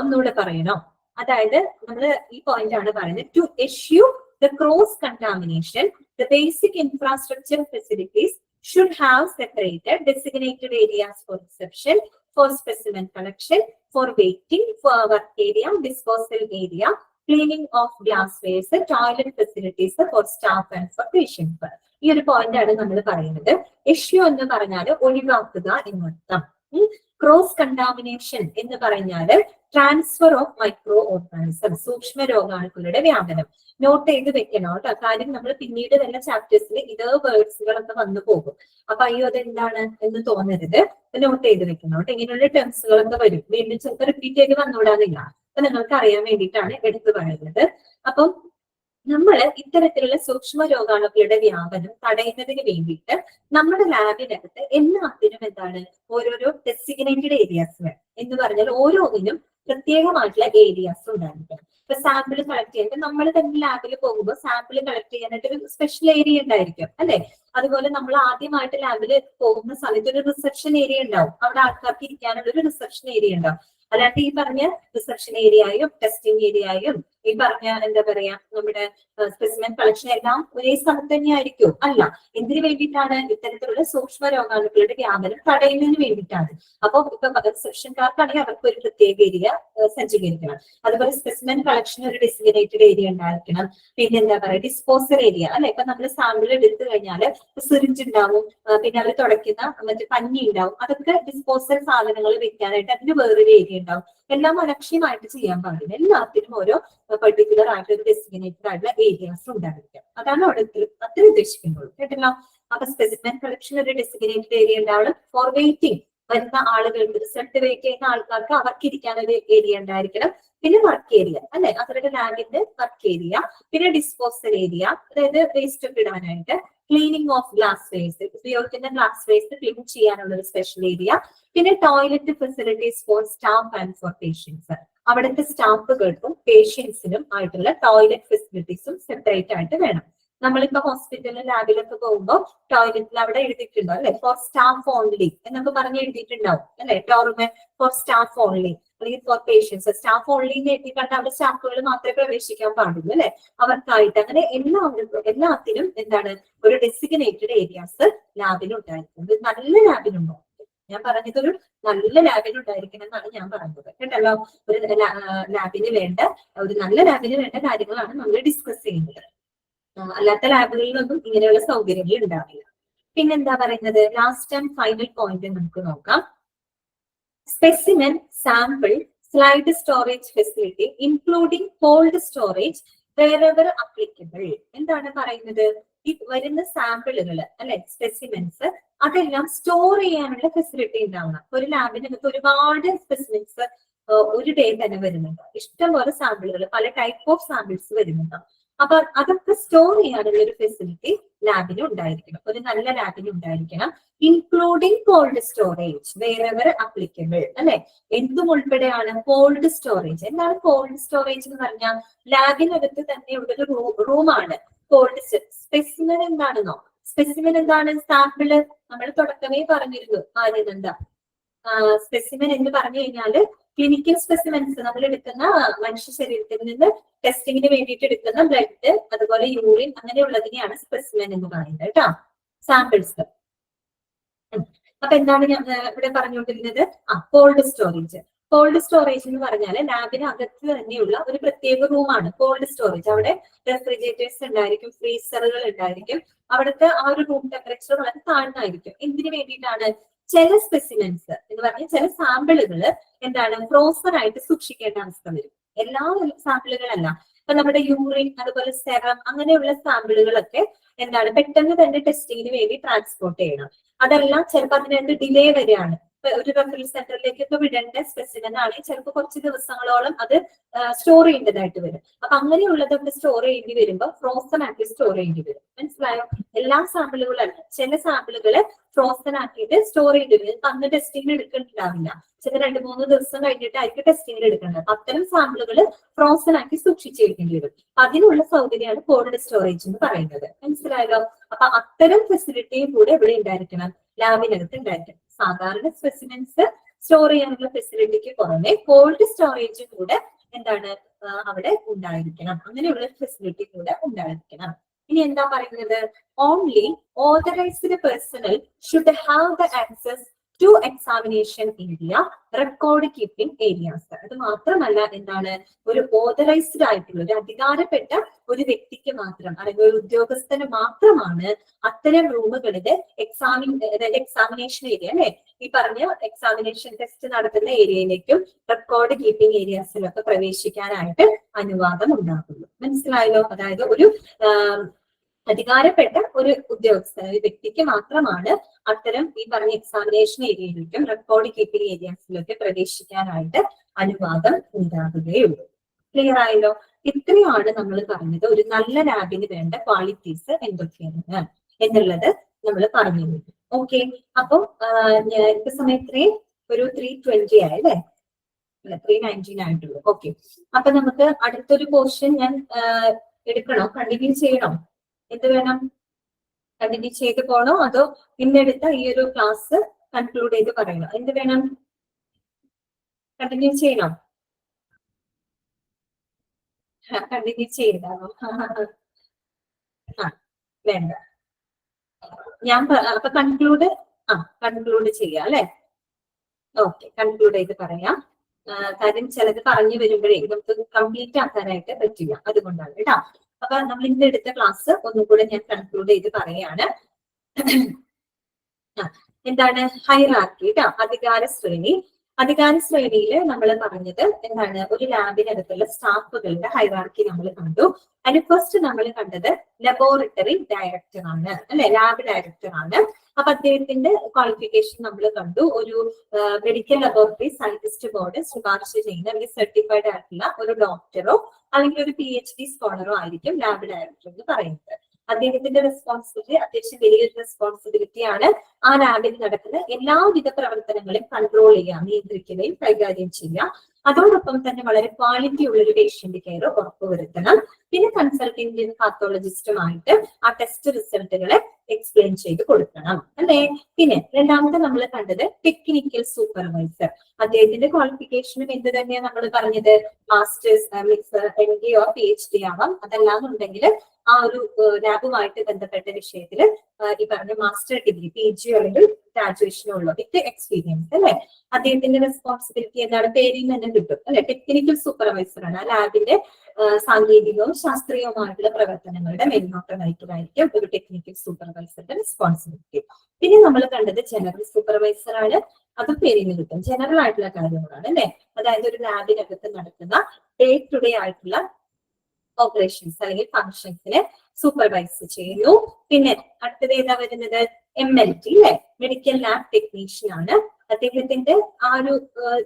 ഒന്നുകൂടെ പറയണോ? അതായത് നമ്മൾ ഈ പോയിന്റ് ആണ് പറയുന്നത്. ടു എഷ്യൂ the cross contamination, the basic infrastructure facilities should have separated designated areas for reception, for specimen collection, for waiting, for work area, disposal area, cleaning of glasswares, toilet facilities for staff and for patients. ഈ ഒരു point ആണ് നമ്മൾ പറയുന്നത്. Issue എന്ന് പറഞ്ഞാൽ ഒഴിവാക്കുക എന്നർത്ഥം. Cross contamination എന്ന് പറഞ്ഞാല് ട്രാൻസ്ഫർ ഓഫ് മൈക്രോ ഓർഗാനിസം, സൂക്ഷ്മ രോഗാണുക്കളുടെ വ്യാപനം. നോട്ട് ചെയ്ത് വെക്കണം കേട്ടോ. കാര്യം നമ്മൾ പിന്നീട് തന്നെ ചാപ്റ്റേഴ്സിൽ ഇതേ വേർഡ്സുകളൊക്കെ വന്നു പോകും. അപ്പൊ അയ്യോ അതെന്താണ് എന്ന് തോന്നരുത്, നോട്ട് ചെയ്ത് വെക്കണം കേട്ടോ. ഇങ്ങനെയുള്ള ടേംസുകളൊക്കെ വരും, വീണ്ടും ചിലപ്പോൾ റിപ്പീറ്റ് ചെയ്ത് വന്നുകൂടാന്നില്ല. അപ്പൊ നിങ്ങൾക്ക് അറിയാൻ വേണ്ടിയിട്ടാണ് എടുത്തു പറയുന്നത്. അപ്പം നമ്മൾ ഇത്തരത്തിലുള്ള സൂക്ഷ്മ രോഗാണുക്കളുടെ വ്യാപനം തടയുന്നതിന് വേണ്ടിയിട്ട് നമ്മുടെ ലാബിനകത്ത് എല്ലാത്തിനും എന്താണ് ഓരോരോ ഡെസിഗ്നേറ്റഡ് ഏരിയാസ് എന്ന് പറഞ്ഞാൽ ഓരോന്നിനും പ്രത്യേകമായിട്ടുള്ള ഏരിയാസ് ഉണ്ടായിരിക്കണം. ഇപ്പൊ സാമ്പിൾ കളക്ട് ചെയ്യാൻ നമ്മൾ തന്നെ ലാബിൽ പോകുമ്പോൾ സാമ്പിൾ കളക്ട് ചെയ്യാനായിട്ട് ഒരു സ്പെഷ്യൽ ഏരിയ ഉണ്ടായിരിക്കും അല്ലെ. അതുപോലെ നമ്മൾ ആദ്യമായിട്ട് ലാബിൽ പോകുന്ന സമയത്ത് ഒരു റിസപ്ഷൻ ഏരിയ ഉണ്ടാവും, അവിടെ ആൾക്കാർക്ക് ഇരിക്കാനുള്ള ഒരു റിസപ്ഷൻ ഏരിയ ഉണ്ടാവും. അല്ലാണ്ട് ഈ പറഞ്ഞ റിസപ്ഷൻ ഏരിയയും ടെസ്റ്റിംഗ് ഏരിയയും ഈ പറഞ്ഞ എന്താ പറയാ നമ്മുടെ സ്പെസിമെൻ കളക്ഷൻ എല്ലാം ഒരേ സ്ഥലത്ത് തന്നെ ആയിരിക്കും? അല്ല. എന്തിനു വേണ്ടിയിട്ടാണ്? ഇത്തരത്തിലുള്ള സൂക്ഷ്മ രോഗാണുക്കളുടെ വ്യാപനം തടയുന്നതിന് വേണ്ടിയിട്ടാണ്. അപ്പൊ ഇപ്പൊ റിസപ്ഷൻകാർക്കാണെങ്കിൽ അവർക്ക് ഒരു പ്രത്യേക ഏരിയ സജ്ജീകരിക്കണം. അതുപോലെ സ്പെസിമെൻ കളക്ഷൻ ഒരു ഡെസിഗ്നേറ്റഡ് ഏരിയ ഉണ്ടായിരിക്കണം. പിന്നെ എന്താ പറയാ ഡിസ്പോസൽ ഏരിയ അല്ലെ. ഇപ്പൊ നമ്മൾ സാമ്പിൾ എടുത്തു കഴിഞ്ഞാൽ സിറിഞ്ച് ഉണ്ടാവും, പിന്നെ അവർ തുടയ്ക്കുന്ന മറ്റേ പഞ്ഞി ഉണ്ടാവും, അതൊക്കെ ഡിസ്പോസൽ സാധനങ്ങൾ വെക്കാനായിട്ട് അതിന് വേറൊരു ഏരിയ ഉണ്ടാവും. എല്ലാം അലക്ഷ്യമായിട്ട് ചെയ്യാൻ പാടില്ല. എല്ലാത്തിനും ഓരോ പെർട്ടിക്കുലർ ആയിട്ട് ഒരു ഡെസിഗ്നേറ്റഡ് ആയിട്ടുള്ള ഏരിയാസ് ഉണ്ടായിരിക്കും. അതാണ് അവിടെ അത്ര ഉദ്ദേശിക്കുന്നത് കേട്ടല്ലോ. അപ്പൊ സ്പെസിമെൻ കളക്ഷൻ ഒരു ഡെസിഗ്നേറ്റഡ് ഏരിയ ഉണ്ടാവണം. ഫോർ വെയിറ്റിംഗ് വരുന്ന ആളുകൾക്ക് റിസൾട്ട് വെയിറ്റ് ചെയ്യുന്ന ആൾക്കാർക്ക് അവർക്ക് ഇരിക്കാൻ ഒരു ഏരിയ ഉണ്ടായിരിക്കണം. പിന്നെ വർക്ക് ഏരിയ അല്ലെ, അവരുടെ ലാബിന്റെ വർക്ക് ഏരിയ. പിന്നെ ഡിസ്പോസൽ ഏരിയ, അതായത് വേസ്റ്റ് ഒക്കെ ഇടാനായിട്ട്. ക്ലീനിങ് ഓഫ് ഗ്ലാസ് വേസ്റ്റ്, ഉപയോഗിക്കുന്ന ഗ്ലാസ് വേസ്റ്റ് ക്ലീൻ ചെയ്യാനുള്ള ഒരു സ്പെഷ്യൽ ഏരിയ. പിന്നെ toilet facilities for staff and for patients, അവിടുത്തെ സ്റ്റാഫുകൾക്കും പേഷ്യൻസിനും ആയിട്ടുള്ള ടോയ്ലറ്റ് ഫെസിലിറ്റീസും സെപ്പറേറ്റ് ആയിട്ട് വേണം. നമ്മളിപ്പോ ഹോസ്പിറ്റലിലും ലാബിലൊക്കെ പോകുമ്പോൾ ടോയ്ലറ്റിൽ അവിടെ എഴുതിയിട്ടുണ്ടോ അല്ലെ, ഫോർ സ്റ്റാഫ് ഓൺലി എന്നൊക്കെ പറഞ്ഞ് എഴുതിയിട്ടുണ്ടാവും അല്ലെ, ടോർമൻ ഫോർ സ്റ്റാഫ് ഓൺലി അല്ലെങ്കിൽ ഫോർ പേഷ്യൻസ്. സ്റ്റാഫ് ഓൺലി എന്ന് എഴുതിക്കണ്ട അവിടെ സ്റ്റാഫുകൾ മാത്രമേ പ്രവേശിക്കാൻ പാടുള്ളൂ അല്ലെ, അവർക്കായിട്ട്. അങ്ങനെ എല്ലാത്തിനും എന്താണ് ഒരു ഡെസിഗ്നേറ്റഡ് ഏരിയാസ് ലാബിനുണ്ടായിരിക്കും. ഒരു നല്ല ലാബിനുണ്ടോ, ഞാൻ പറഞ്ഞത് ഒരു നല്ല ലാബിനുണ്ടായിരിക്കണം എന്നാണ് ഞാൻ പറഞ്ഞത് കേട്ടല്ലോ. ഒരു ലാബിന് വേണ്ട ഒരു നല്ല ലാബിന് വേണ്ട കാര്യങ്ങളാണ് നമ്മൾ ഡിസ്കസ് ചെയ്യുന്നത്. അല്ലാത്ത ലാബുകളിലൊന്നും ഇങ്ങനെയുള്ള സൗകര്യങ്ങൾ ഉണ്ടാവില്ല. പിന്നെന്താ പറയുന്നത്, ലാസ്റ്റ് ആൻഡ് ഫൈനൽ പോയിന്റ് നമുക്ക് നോക്കാം. Specimen sample slide storage facility including cold storage wherever applicable. എന്താണ് പറയുന്നത്, ഈ വരുന്ന സാമ്പിളുകൾ അല്ലെ, സ്പെസിമെൻസ് അതെല്ലാം സ്റ്റോർ ചെയ്യാനുള്ള ഫെസിലിറ്റി ഉണ്ടാവണം. ഒരു ലാബിനകത്ത് ഒരുപാട് സ്പെസിമെൻസ് ഒരു ഡേ തന്നെ വരുന്നുണ്ട്. ഇഷ്ടംപോലെ സാമ്പിളുകൾ, പല ടൈപ്പ് ഓഫ് സാമ്പിൾസ് വരുന്നുണ്ട്. അപ്പൊ അതൊക്കെ സ്റ്റോർ ചെയ്യാനുള്ള ഒരു ഫെസിലിറ്റി ലാബിന് ഉണ്ടായിരിക്കണം, ഒരു നല്ല ലാബിന് ഉണ്ടായിരിക്കണം. Including cold storage wherever applicable അല്ലെ, എന്തും ഉൾപ്പെടെയാണ് കോൾഡ് സ്റ്റോറേജ്. എന്താണ് കോൾഡ് സ്റ്റോറേജ് എന്ന് പറഞ്ഞാൽ, ലാബിനകത്ത് തന്നെയുള്ള ഒരു റൂമാണ് കോൾഡ്. സ്പെസിമെൻ എന്താണെന്നോ, സ്പെസിമെൻ എന്താണ്, സാമ്പിള് നമ്മൾ തുടക്കമേ പറഞ്ഞിരുന്നു. ആരെന്താ സ്പെസിമെൻ എന്ന് പറഞ്ഞു കഴിഞ്ഞാല് ക്ലിനിക്കൽ സ്പെസിമെൻസ്, നമ്മൾ എടുക്കുന്ന മനുഷ്യ ശരീരത്തിൽ നിന്ന് ടെസ്റ്റിങ്ങിന് വേണ്ടിയിട്ട് എടുക്കുന്ന ബ്ലഡ്, അതുപോലെ യൂറിൻ, അങ്ങനെയുള്ളതിനെയാണ് സ്പെസിമെൻ എന്ന് പറയുന്നത് കേട്ടോ, സാമ്പിൾസ്. അപ്പൊ എന്താണ് ഞാൻ ഇവിടെ പറഞ്ഞുകൊണ്ടിരുന്നത്, കോൾഡ് സ്റ്റോറേജ്. കോൾഡ് സ്റ്റോറേജ് എന്ന് പറഞ്ഞാൽ ലാബിന് അകത്ത് തന്നെയുള്ള ഒരു പ്രത്യേക റൂമാണ് കോൾഡ് സ്റ്റോറേജ്. അവിടെ റെഫ്രിജറേറ്റേഴ്സ് ഉണ്ടായിരിക്കും, ഫ്രീസറുകൾ ഉണ്ടായിരിക്കും. അവിടുത്തെ ആ ഒരു റൂം ടെമ്പറേച്ചർ വളരെ താഴ്ന്നായിരിക്കും. എന്തിനു വേണ്ടിയിട്ടാണ്, ചില സ്പെസിമെൻസ് എന്ന് പറഞ്ഞാൽ ചില സാമ്പിളുകൾ എന്താണ് ഫ്രോസൺ ആയിട്ട് സൂക്ഷിക്കേണ്ട അവസ്ഥ വരും. എല്ലാ സാമ്പിളുകളല്ല, ഇപ്പൊ നമ്മുടെ യൂറിൻ, അതുപോലെ സെറം, അങ്ങനെയുള്ള സാമ്പിളുകളൊക്കെ എന്താണ് പെട്ടെന്ന് തന്നെ ടെസ്റ്റിങ്ങിന് വേണ്ടി ട്രാൻസ്പോർട്ട് ചെയ്യണം. അതെല്ലാം ചിലപ്പോൾ അതിനകത്ത് ഡിലേ വരികയാണ്. ഒരു റെഫറൽ സെന്ററിലേക്കൊക്കെ വിടേണ്ട സ്പെസിമെൻ ആണെങ്കിൽ ചിലപ്പോൾ കുറച്ച് ദിവസങ്ങളോളം അത് സ്റ്റോർ ചെയ്യേണ്ടതായിട്ട് വരും. അപ്പൊ അങ്ങനെയുള്ളതൊക്കെ സ്റ്റോർ ചെയ്യേണ്ടി വരുമ്പോൾ ഫ്രോസൺ ആക്കി സ്റ്റോർ ചെയ്യേണ്ടി വരും. മനസ്സിലായോ? എല്ലാ സാമ്പിളുകളല്ല, ചില സാമ്പിളുകള് ഫ്രോസൺ ആക്കിയിട്ട് സ്റ്റോർ ചെയ്യേണ്ടി വരും. അന്ന് ടെസ്റ്റിങ്ങിന് എടുക്കുന്നുണ്ടാവില്ല, ചില 2-3 ദിവസം കഴിഞ്ഞിട്ടായിരിക്കും ടെസ്റ്റിങ്ങിന് എടുക്കേണ്ടത്. അത്തരം സാമ്പിളുകൾ ഫ്രോസൺ ആക്കി സൂക്ഷിച്ചിരിക്കേണ്ടി വരും. അതിനുള്ള സൗകര്യമാണ് കോൾഡ് സ്റ്റോറേജ് എന്ന് പറയുന്നത്. മനസ്സിലായല്ലോ? അപ്പൊ അത്തരം ഫെസിലിറ്റിയും കൂടെ ഇവിടെ ഉണ്ടായിരിക്കണം, ലാബിനകത്ത് ഉണ്ടായിരിക്കണം. സാധാരണ സ്പെസിമെൻസ് സ്റ്റോർ ചെയ്യാനുള്ള ഫെസിലിറ്റിക്ക് പുറമെ കോൾഡ് സ്റ്റോറേജും കൂടെ എന്താണ് അവിടെ ഉണ്ടായിരിക്കണം. അങ്ങനെയുള്ള ഫെസിലിറ്റി കൂടെ ഉണ്ടായിരിക്കണം. ഇനി എന്താ പറയുന്നത്, only authorised personal should have the access to examination area, record keeping areas. അത് മാത്രമല്ല, എന്താണ് ഒരു ഓതറൈസ്ഡ് ആയിട്ടുള്ള ഒരു അധികാരപ്പെട്ട ഒരു വ്യക്തിക്ക് മാത്രം, അല്ലെങ്കിൽ ഒരു ഉദ്യോഗസ്ഥന് മാത്രമാണ് അത്തരം റൂമുകളിലെ എക്സാമിനേഷൻ ഏരിയ അല്ലെ, ഈ പറഞ്ഞ എക്സാമിനേഷൻ ടെസ്റ്റ് നടത്തുന്ന ഏരിയയിലേക്കും റെക്കോർഡ് കീപ്പിംഗ് ഏരിയാസിലൊക്കെ പ്രവേശിക്കാനായിട്ട് അനുവാദം ഉണ്ടാകുള്ളൂ. മനസ്സിലായല്ലോ? അതായത് ഒരു അധികാരപ്പെട്ട ഒരു ഉദ്യോഗസ്ഥൻ, ഒരു വ്യക്തിക്ക് മാത്രമാണ് അത്തരം ഈ പറഞ്ഞ എക്സാമിനേഷൻ ഏരിയയിലേക്കും റെക്കോർഡ് കീപ്പിംഗ് ഏരിയാസിലൊക്കെ പ്രവേശിക്കാനായിട്ട് അനുവാദം ഉണ്ടാകുകയുള്ളൂ. ക്ലിയർ ആയല്ലോ? ഇത്രയാണ് നമ്മൾ പറഞ്ഞത് ഒരു നല്ല ലാബിന് വേണ്ട ക്വാളിറ്റീസ് എന്തൊക്കെയാണ് എന്നുള്ളത് നമ്മൾ പറഞ്ഞു. ഓക്കെ, അപ്പൊ ഇപ്പൊ സമയത്ത് ഒരു 3:20 ആയല്ലേ, 3:19 ആയിട്ടുള്ളൂ. ഓക്കെ, അപ്പൊ നമുക്ക് അടുത്തൊരു പോർഷൻ ഞാൻ എടുക്കണോ, കണ്ടിന്യൂ ചെയ്യണോ, എന്ത് വേണം, കണ്ടിന്യൂ ചെയ്ത് പോണോ അതോ പിന്നെടുത്ത ഈ ഒരു ക്ലാസ് കൺക്ലൂഡ് ചെയ്ത് പറയണോ, എന്ത് വേണം, കണ്ടിന്യൂ ചെയ്യണോ? കണ്ടിന്യൂ ചെയ്താണോ? വേണ്ട, ഞാൻ അപ്പൊ കൺക്ലൂഡ് കൺക്ലൂഡ് ചെയ്യാം അല്ലെ. ഓക്കെ, കൺക്ലൂഡ് ചെയ്ത് പറയാം. കാര്യം ചിലത് പറഞ്ഞു വരുമ്പോഴേ നമുക്ക് കംപ്ലീറ്റ് ആക്കാനായിട്ട് പറ്റില്ല, അതുകൊണ്ടാണ് കേട്ടോ. അപ്പൊ നമ്മൾ ഇന്ന് എടുത്ത ക്ലാസ് ഒന്നുകൂടെ ഞാൻ കൺക്ലൂഡ് ചെയ്ത് പറയാണ്. എന്താണ് ഹൈറാർക്കി കേട്ടോ, അധികാര ശ്രേണി. അധികാര ശ്രേണിയിൽ നമ്മൾ പറഞ്ഞത് എന്താണ്, ഒരു ലാബിനകത്തുള്ള സ്റ്റാഫുകളുടെ ഹൈറാർക്കി നമ്മൾ കണ്ടു. അതിന് ഫസ്റ്റ് നമ്മൾ കണ്ടത് ലബോറട്ടറി ഡയറക്ടർ ആണ് അല്ലെ, ലാബ് ഡയറക്ടർ ആണ്. അപ്പൊ അദ്ദേഹത്തിന്റെ ക്വാളിഫിക്കേഷൻ നമ്മൾ കണ്ടു. ഒരു മെഡിക്കൽ ലബോറട്ടറി സയന്റിസ്റ്റ് ബോർഡ് ശുപാർശ ചെയ്യുന്ന അല്ലെങ്കിൽ സർട്ടിഫൈഡ് ആയിട്ടുള്ള ഒരു ഡോക്ടറോ അല്ലെങ്കിൽ ഒരു PhD സ്കോളറോ ആയിരിക്കും ലാബ് ഡയറക്ടർ എന്ന് പറയുന്നത്. അദ്ദേഹത്തിന്റെ റെസ്പോൺസിബിലിറ്റി അത്യാവശ്യം വലിയൊരു റെസ്പോൺസിബിലിറ്റിയാണ്. ആ ലാബിൽ നടക്കുന്ന എല്ലാവിധ പ്രവർത്തനങ്ങളെയും കൺട്രോൾ ചെയ്യുക, നിയന്ത്രിക്കുകയും കൈകാര്യം ചെയ്യുക. അതോടൊപ്പം തന്നെ വളരെ ക്വാളിറ്റി ഉള്ള ഒരു പേഷ്യന്റ് കെയർ ഉറപ്പുവരുത്തണം. പിന്നെ കൺസൾട്ടിംഗ് പാത്തോളജിസ്റ്റുമായിട്ട് ആ ടെസ്റ്റ് റിസൾട്ടുകളെ എക്സ്പ്ലെയിൻ ചെയ്ത് കൊടുക്കണം അല്ലെ. പിന്നെ രണ്ടാമത്തെ നമ്മൾ കണ്ടത് ടെക്നിക്കൽ സൂപ്പർവൈസർ. അദ്ദേഹത്തിന്റെ ക്വാളിഫിക്കേഷനും എന്ത് തന്നെയാണ് നമ്മൾ പറഞ്ഞത്, മാസ്റ്റേഴ്സ്, MD or PhD ആവാം. അതല്ലാന്നുണ്ടെങ്കിൽ ആ ഒരു ലാബുമായിട്ട് ബന്ധപ്പെട്ട വിഷയത്തിൽ ഈ പറഞ്ഞ മാസ്റ്റർ ഡിഗ്രി, PG അല്ലെങ്കിൽ ഗ്രാജുവേഷനോ ഉള്ളൂ വിത്ത് എക്സ്പീരിയൻസ് അല്ലെ. അദ്ദേഹത്തിന്റെ റെസ്പോൺസിബിലിറ്റി എന്താണ്, പേരിൽ തന്നെ കിട്ടും അല്ലെ. ടെക്നിക്കൽ സൂപ്പർവൈസർ ആണ്. ആ ലാബിന്റെ സാങ്കേതികവും ശാസ്ത്രീയവുമായിട്ടുള്ള പ്രവർത്തനങ്ങളുടെ മേൽനോട്ടം വഹിക്കലായിരിക്കും ഒരു ടെക്നിക്കൽ സൂപ്പർവൈസറുടെ റെസ്പോൺസിബിലിറ്റി. പിന്നെ നമ്മൾ കണ്ടത് ജനറൽ സൂപ്പർവൈസർ ആണ്. അത് പേരിൽ കിട്ടും, ജനറൽ ആയിട്ടുള്ള കാര്യങ്ങളാണ് അല്ലെ. അതായത് ഒരു ലാബിനകത്ത് നടക്കുന്ന ഡേ ടു ഡേ ആയിട്ടുള്ള ഓപ്പറേഷൻസ് അല്ലെങ്കിൽ ഫങ്ഷൻസിനെ സൂപ്പർവൈസ് ചെയ്യുന്നു. പിന്നെ അടുത്തത് ഏതാ വരുന്നത്, MLT അല്ലെ, മെഡിക്കൽ ലാബ് ടെക്നീഷ്യൻ ആണ്. അദ്ദേഹത്തിന്റെ ആ ഒരു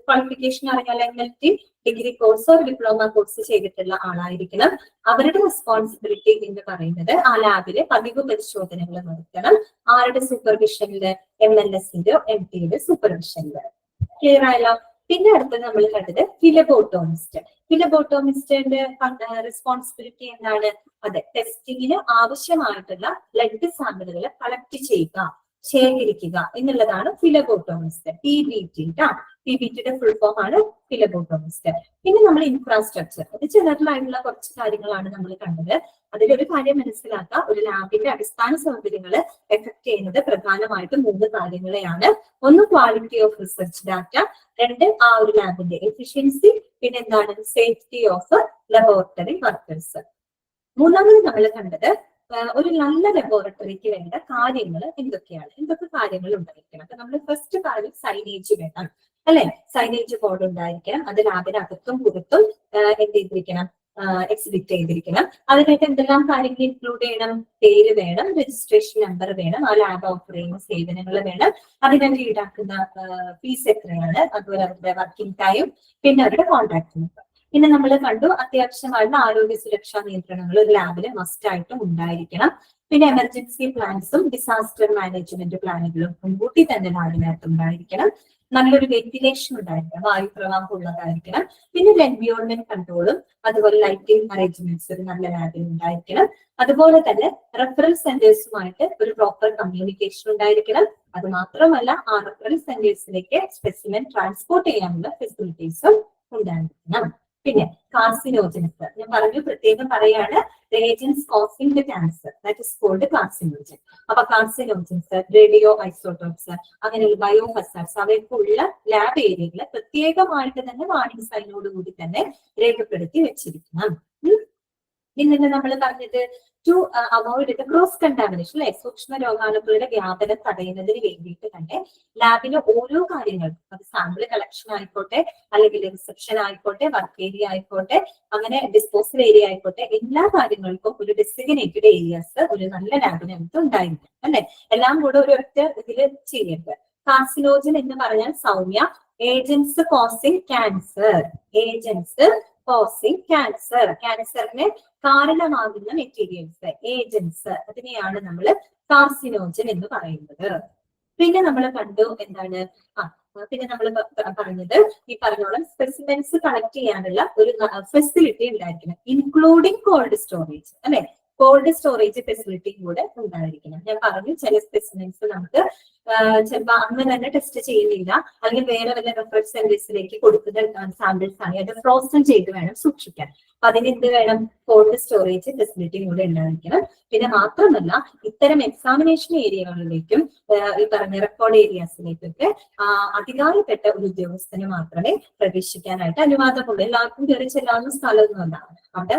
ക്വാളിഫിക്കേഷൻ അറിയാൻ MLT ഡിഗ്രി കോഴ്സോ ഡിപ്ലോമ കോഴ്സ് ചെയ്തിട്ടുള്ള ആളായിരിക്കണം. അവരുടെ റെസ്പോൺസിബിലിറ്റി എന്ന് പറയുന്നത് ആ ലാബിലെ പതിവ് പരിശോധനകൾ നടത്തണം. ആരുടെ സൂപ്പർവിഷനില്, MLSന്റെയോ MTയുടെ സൂപ്പർവിഷനില്. ക്ലിയർ ആയല്ലോ. പിന്നെ അടുത്തത് നമ്മൾ കണ്ടത് ഫിലബോട്ടോമിസ്റ്റ്. ഫിലബോട്ടോമിസ്റ്റിന്റെ റെസ്പോൺസിബിലിറ്റി എന്താണ്, അതെ, ടെസ്റ്റിങ്ങിന് ആവശ്യമായിട്ടുള്ള ബ്ലഡ് സാമ്പിളുകൾ കളക്ട് ചെയ്യുക, ശേഖരിക്കുക എന്നുള്ളതാണ് ഫിലബോട്ടോമിസ്റ്റ്. PBT PBTയുടെ ഫുൾ ഫോം ആണ് ഫിലബോട്ടോമിസ്റ്റ്. പിന്നെ നമ്മൾ ഇൻഫ്രാസ്ട്രക്ചർ, അത് ജനറൽ ആയിട്ടുള്ള കുറച്ച് കാര്യങ്ങളാണ് നമ്മൾ കണ്ടത്. അതിലൊരു കാര്യം മനസ്സിലാക്കുക, ഒരു ലാബിന്റെ അടിസ്ഥാന സൗകര്യങ്ങൾ എഫക്ട് ചെയ്യുന്നത് പ്രധാനമായിട്ടും 3 കാര്യങ്ങളെയാണ്. ഒന്ന് ക്വാളിറ്റി ഓഫ് റിസർച്ച് ഡാറ്റ, 2 ആ ഒരു ലാബിന്റെ എഫിഷ്യൻസി, പിന്നെ എന്താണ് സേഫ്റ്റി ഓഫ് ലബോറട്ടറി വർക്കേഴ്സ്. മൂന്നാമത് നമ്മൾ കണ്ടത് ഒരു നല്ല ലബോറട്ടറിക്ക് വേണ്ട കാര്യങ്ങൾ എന്തൊക്കെയാണ്, എന്തൊക്കെ കാര്യങ്ങൾ ഉണ്ടായിരിക്കണം. അപ്പൊ നമ്മൾ ഫസ്റ്റ് കാര്യം സൈനേജ് വേണം അല്ലെ. സൈനേജ് ബോർഡ് ഉണ്ടായിരിക്കണം. അത് ലാബിനകത്തും പുറത്തും എന്ത് ചെയ്തിരിക്കണം, എക്സിബിറ്റ് ചെയ്തിരിക്കണം. അതിനായിട്ട് എന്തെല്ലാം കാര്യങ്ങൾ ഇൻക്ലൂഡ് ചെയ്യണം, പേര് വേണം, രജിസ്ട്രേഷൻ നമ്പർ വേണം, ആ ലാബ് ഓഫർ ചെയ്യുന്ന സേവനങ്ങൾ വേണം, അതിനായിട്ട് ഈടാക്കുന്ന ഫീസ് എത്രയാണ്, അതുപോലെ അവരുടെ വർക്കിംഗ് ടൈം, പിന്നെ അവരുടെ കോൺടാക്ട് നമ്പർ. പിന്നെ നമ്മൾ കണ്ടു അത്യാവശ്യമായുള്ള ആരോഗ്യ സുരക്ഷാ നിയന്ത്രണങ്ങൾ ഒരു ലാബില് മസ്റ്റ് ആയിട്ടും ഉണ്ടായിരിക്കണം. പിന്നെ എമർജൻസി പ്ലാൻസും ഡിസാസ്റ്റർ മാനേജ്മെന്റ് പ്ലാനുകളും മുൻകൂട്ടി തന്നെ ലാബിനകത്ത് ഉണ്ടായിരിക്കണം. നല്ലൊരു വെന്റിലേഷൻ ഉണ്ടായിരിക്കണം, വായുപ്രവാഹം ഉള്ളതായിരിക്കണം. പിന്നെ ഒരു എൻവയോൺമെന്റ് കൺട്രോളും അതുപോലെ ലൈറ്റിംഗ് അറേഞ്ച്മെന്റ്സ് ഒരു നല്ല ലാബിൽ ഉണ്ടായിരിക്കണം. അതുപോലെ തന്നെ റെഫറൽ സെന്റേഴ്സുമായിട്ട് ഒരു പ്രോപ്പർ കമ്മ്യൂണിക്കേഷൻ ഉണ്ടായിരിക്കണം. അത് മാത്രമല്ല ആ റെഫറൽ സെന്റേഴ്സിലേക്ക് സ്പെസിമെൻ ട്രാൻസ്പോർട്ട് ചെയ്യാനുള്ള ഫെസിലിറ്റീസും ഉണ്ടായിരിക്കണം. പിന്നെ കാർസിനോജൻസ് ഞാൻ പറഞ്ഞു, പ്രത്യേകം പറയാണ്, agents causing the cancer, that is called carcinogen. അപ്പൊ കാർസിനോജൻസ്, റേഡിയോ ഐസോട്ടോപ്സ്, അങ്ങനെയുള്ള ബയോ ഹസാർഡ്സ് അവയ്ക്കുള്ള ലാബ് ഏരിയകള് പ്രത്യേകമായിട്ട് തന്നെ വാർണിംഗ് സൈനോടുകൂടി തന്നെ രേഖപ്പെടുത്തി വെച്ചിരിക്കണം. ഇന്ന് നമ്മൾ പറഞ്ഞത് to avoid the cross contamination അല്ലെ, സൂക്ഷ്മ രോഗാണുക്കളുടെ വ്യാപനം തടയുന്നതിന് വേണ്ടിയിട്ട് തന്നെ ലാബിലെ ഓരോ കാര്യങ്ങൾക്കും, അത് സാമ്പിൾ കളക്ഷൻ ആയിക്കോട്ടെ, അല്ലെങ്കിൽ റിസപ്ഷൻ ആയിക്കോട്ടെ, വർക്ക് ഏരിയ ആയിക്കോട്ടെ, അങ്ങനെ ഡിസ്പോസൽ ഏരിയ ആയിക്കോട്ടെ, എല്ലാ കാര്യങ്ങൾക്കും ഒരു ഡെസിഗ്നേറ്റഡ് ഏരിയാസ് ഒരു നല്ല ലാബിനകത്ത് ഉണ്ടായിരിക്കും അല്ലെ. എല്ലാം കൂടെ ഒരു ഒറ്റ ഇതിൽ ചെയ്യരുത്. കാർസിനോജൻ എന്ന് പറഞ്ഞാൽ Soumya, agents causing cancer, agents causing cancer, ക്യാൻസറിന് കാരണമാകുന്ന മെറ്റീരിയൽസ്, ഏജൻസ്, അതിനെയാണ് നമ്മൾ കാർസിനോജൻ എന്ന് പറയുന്നത്. പിന്നെ നമ്മൾ കണ്ടു എന്താണ്, പിന്നെ നമ്മൾ പറഞ്ഞത് ഈ പറഞ്ഞോളം സ്പെസിമെൻസ് കളക്ട് ചെയ്യാനുള്ള ഒരു ഫെസിലിറ്റി ഉണ്ടായിരിക്കണം, ഇൻക്ലൂഡിങ് കോൾഡ് സ്റ്റോറേജ് അല്ലെ. കോൾഡ് സ്റ്റോറേജ് ഫെസിലിറ്റിയും കൂടെ ഉണ്ടായിരിക്കണം. ഞാൻ പറഞ്ഞു ചില സ്പെസിമെൻസ് നമുക്ക് ചിലപ്പോൾ അന്ന് തന്നെ ടെസ്റ്റ് ചെയ്യുന്നില്ല, അല്ലെങ്കിൽ വേറെ വല്ല റെഫറൻസ് സെന്റേഴ്സിലേക്ക് കൊടുക്കുന്ന സാമ്പിൾസ് ആണ്, അത് ഫ്രോസൺ ചെയ്ത് വേണം സൂക്ഷിക്കാൻ. അപ്പൊ അതിന് എന്ത് വേണം, കോൾഡ് സ്റ്റോറേജ് ഫെസിലിറ്റിയും കൂടെ ഉണ്ടായിരിക്കണം. പിന്നെ മാത്രമല്ല ഇത്തരം എക്സാമിനേഷൻ ഏരിയകളിലേക്കും ഈ പറഞ്ഞ റെക്കോർഡ് ഏരിയാസിലേക്കൊക്കെ അധികാരപ്പെട്ട ഒരു ഉദ്യോഗസ്ഥന് മാത്രമേ പ്രവേശിക്കാനായിട്ട് അനുവാദമുള്ളൂ. എല്ലാവർക്കും കയറി ചെല്ലാവുന്ന സ്ഥലമൊന്നുമല്ല. അവിടെ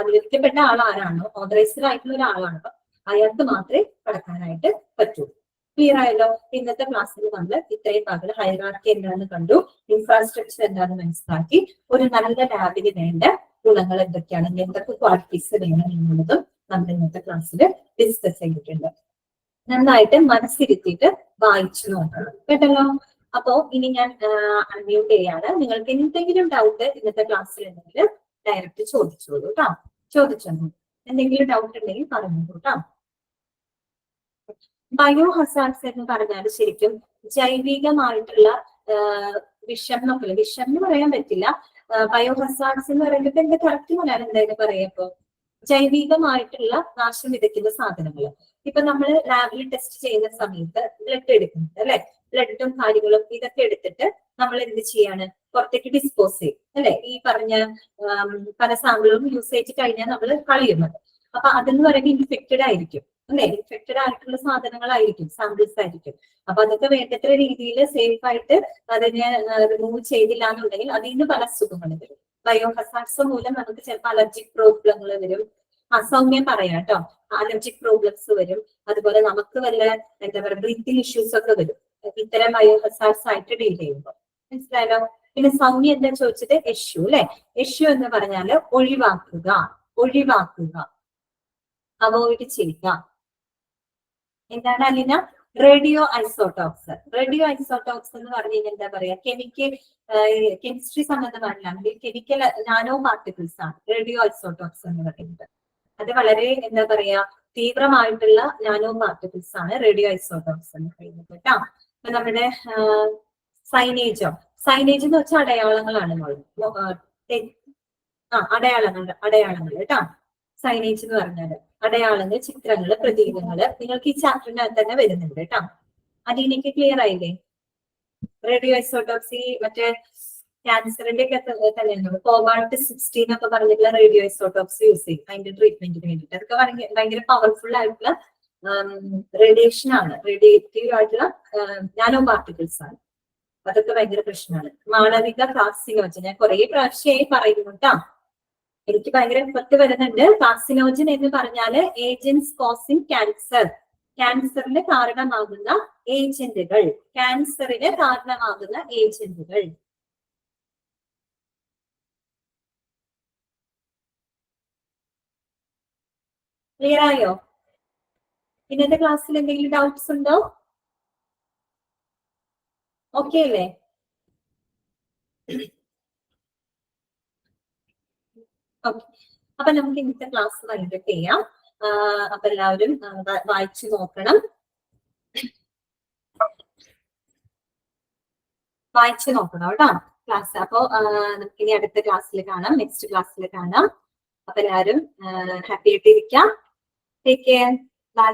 അനുവദിക്കപ്പെട്ട ആളാരാണോ, ഓതറൈസ്ഡ് ആയിട്ടുള്ള ഒരാളാണോ, അയാൾക്ക് മാത്രമേ കടക്കാനായിട്ട് പറ്റൂ. ക്ലിയർ ആയല്ലോ. ഇന്നത്തെ ക്ലാസ്സിൽ നമ്മൾ ഇത്രയും ഭാഗങ്ങൾ ഹൈറാർക്കി എന്താണെന്ന് കണ്ടു, ഇൻഫ്രാസ്ട്രക്ചർ എന്താണെന്ന് മനസ്സിലാക്കി, ഒരു നല്ല ലാബിന് വേണ്ട ഗുണങ്ങൾ എന്തൊക്കെയാണ്, എന്തൊക്കെ ക്വാളിറ്റീസ് വേണം എന്നുള്ളതും നമ്മൾ ഇന്നത്തെ ക്ലാസ്സിൽ ഡിസ്കസ് ചെയ്തിട്ടുണ്ട്. നന്നായിട്ട് മനസ്സിരുത്തിയിട്ട് വായിച്ചു നോക്കണം കേട്ടല്ലോ. അപ്പോ ഇനി ഞാൻ അൺമ്യൂട്ട് ചെയ്യാണ്. നിങ്ങൾക്ക് എന്തെങ്കിലും ഡൗട്ട് ഇന്നത്തെ ക്ലാസ്സിൽ ഉണ്ടെങ്കിൽ ഡയറക്റ്റ് ചോദിച്ചോളൂ കേട്ടോ. ചോദിച്ചോളൂ. എന്തെങ്കിലും ഡൗട്ട് ഉണ്ടെങ്കിൽ പറഞ്ഞു കേട്ടോ. ബയോ ഹസാർഡ്സ് എന്ന് പറഞ്ഞാൽ ശരിക്കും ജൈവികമായിട്ടുള്ള വിഷം എന്ന് പറയാൻ പറ്റില്ല. ബയോ ഹസാർഡ്സ് എന്ന് പറയുമ്പോൾ എന്റെ കറക്റ്റ് മലയാളം എന്തായാലും പറയപ്പോ ജൈവികമായിട്ടുള്ള നാശം വിതയ്ക്കുന്ന സാധനങ്ങൾ. ഇപ്പൊ നമ്മൾ ലാബിൽ ടെസ്റ്റ് ചെയ്യുന്ന സമയത്ത് ബ്ലഡ് എടുക്കുന്നുണ്ട് അല്ലെ, ബ്ലഡും കാര്യങ്ങളും ഇതൊക്കെ എടുത്തിട്ട് നമ്മൾ എന്ത് ചെയ്യാണ്, പുറത്തേക്ക് ഡിസ്പോസ് ചെയ്യും അല്ലെ. ഈ പറഞ്ഞ പല സാമ്പിളും യൂസേജ് കഴിഞ്ഞാൽ നമ്മൾ കളയുന്നത്. അപ്പൊ അതെന്ന് പറയുന്നത് ഇൻഫെക്റ്റഡ് ആയിരിക്കും അല്ലെ, ഇൻഫെക്റ്റഡ് ആയിട്ടുള്ള സാധനങ്ങളായിരിക്കും, സാമ്പിൾസ് ആയിരിക്കും. അപ്പൊ അതൊക്കെ വേണ്ടത്ര രീതിയിൽ സേഫ് ആയിട്ട് അതിനെ റിമൂവ് ചെയ്തില്ല എന്നുണ്ടെങ്കിൽ അതിൽ നിന്ന് പല അസുഖങ്ങൾ വരും. ബയോ ഹസാർഡ്സ് മൂലം നമുക്ക് ചിലപ്പോൾ അലർജിക് പ്രോബ്ലങ്ങൾ വരും. സൗമ്യം പറയാം കേട്ടോ, അലർജിക് പ്രോബ്ലംസ് വരും. അതുപോലെ നമുക്ക് വല്ല എന്താ പറയുക ബ്രീത്തിങ് ഇഷ്യൂസ് ഒക്കെ വരും ഇത്തരം ബയോ ഹസാർഡ്സ് ആയിട്ട് ഡീൽ ചെയ്യുമ്പോൾ. മനസ്സിലായല്ലോ. പിന്നെ സൗമ്യ എന്താ ചോദിച്ചത്, എഷ്യൂ അല്ലെ. എഷ്യൂ എന്ന് പറഞ്ഞാല് ഒഴിവാക്കുക, അവോയ്ഡ് ചെയ്യുക. എന്താണ് Aleena? Radio isotopes. Radio isotopes എന്ന് പറഞ്ഞു കഴിഞ്ഞാൽ എന്താ പറയാ, കെമിസ്ട്രി സംബന്ധമായിട്ടുള്ള കെമിക്കൽ നാനോ പാർട്ടിക്കിൾസ് ആണ് റേഡിയോ ഐസോട്ടോപ്സ് എന്ന് പറയുന്നത്. അത് വളരെ എന്താ പറയാ തീവ്രമായിട്ടുള്ള നാനോ പാർട്ടിക്കിൾസ് ആണ് റേഡിയോ ഐസോട്ടോപ്സ് എന്ന് പറയുന്നത് കേട്ടോ. അപ്പൊ നമ്മുടെ സൈനേജ് എന്ന് വെച്ചാൽ അടയാളങ്ങളാണ്. അടയാളങ്ങൾ കേട്ടോ. സൈനേജ് എന്ന് പറഞ്ഞാല് അടയാളങ്ങൾ, ചിത്രങ്ങള്, പ്രതീകങ്ങള്. നിങ്ങൾക്ക് ഈ ചാപ്റ്ററിനകത്ത് തന്നെ വരുന്നുണ്ട് കേട്ടോ. അതിനൊക്കെ ക്ലിയർ ആയില്ലേ? റേഡിയോ ഐസോട്ടോപ്സി മറ്റേ ക്യാൻസറിന്റെ ഒക്കെ തന്നെയാണ്. കോവാൾട്ട് 16 ഒക്കെ പറഞ്ഞിട്ടുള്ള റേഡിയോ ഐസോട്ടോപ്സ് യൂസ് ചെയ്യും അതിന്റെ ട്രീറ്റ്മെന്റിന് വേണ്ടിയിട്ട്. അതൊക്കെ ഭയങ്കര പവർഫുൾ ആയിട്ടുള്ള റേഡിയേഷൻ ആണ്, റേഡിയേറ്റീവ് ആയിട്ടുള്ള നാനോ പാർട്ടിക്കിൾസ് ആണ്. അതൊക്കെ ഭയങ്കര പ്രശ്നമാണ്. മാളവിക കാർസിനോജൻ, ഞാൻ കുറെ പ്രാവശ്യമായി പറയുന്നു കേട്ടോ, എനിക്ക് ഭയങ്കര എഫക്ട് വരുന്നുണ്ട്. കാർസിനോജൻ എന്ന് പറഞ്ഞാല് ഏജന്റ്സ് കോസിങ് ക്യാൻസർ, ക്യാൻസറിന് കാരണമാകുന്ന ഏജന്റുകൾ, ക്ലിയർ ആയോ? ഇന്നത്തെ ക്ലാസ്സിൽ എന്തെങ്കിലും ഡൗട്ട്സ് ഉണ്ടോ? ഓക്കെ അല്ലേ? ഓക്കെ, അപ്പൊ നമുക്ക് ഇന്നത്തെ ക്ലാസ് വൈൻഡപ്പ് ചെയ്യാം. അപ്പൊ എല്ലാവരും വായിച്ചു നോക്കണം, കേട്ടോ ക്ലാസ്. അപ്പൊ നമുക്ക് ഇനി അടുത്ത ക്ലാസ്സിൽ കാണാം, നെക്സ്റ്റ് ക്ലാസ്സിൽ കാണാം. അപ്പൊ എല്ലാവരും ഹാപ്പി ആയിട്ടിരിക്കാം. Take care, by.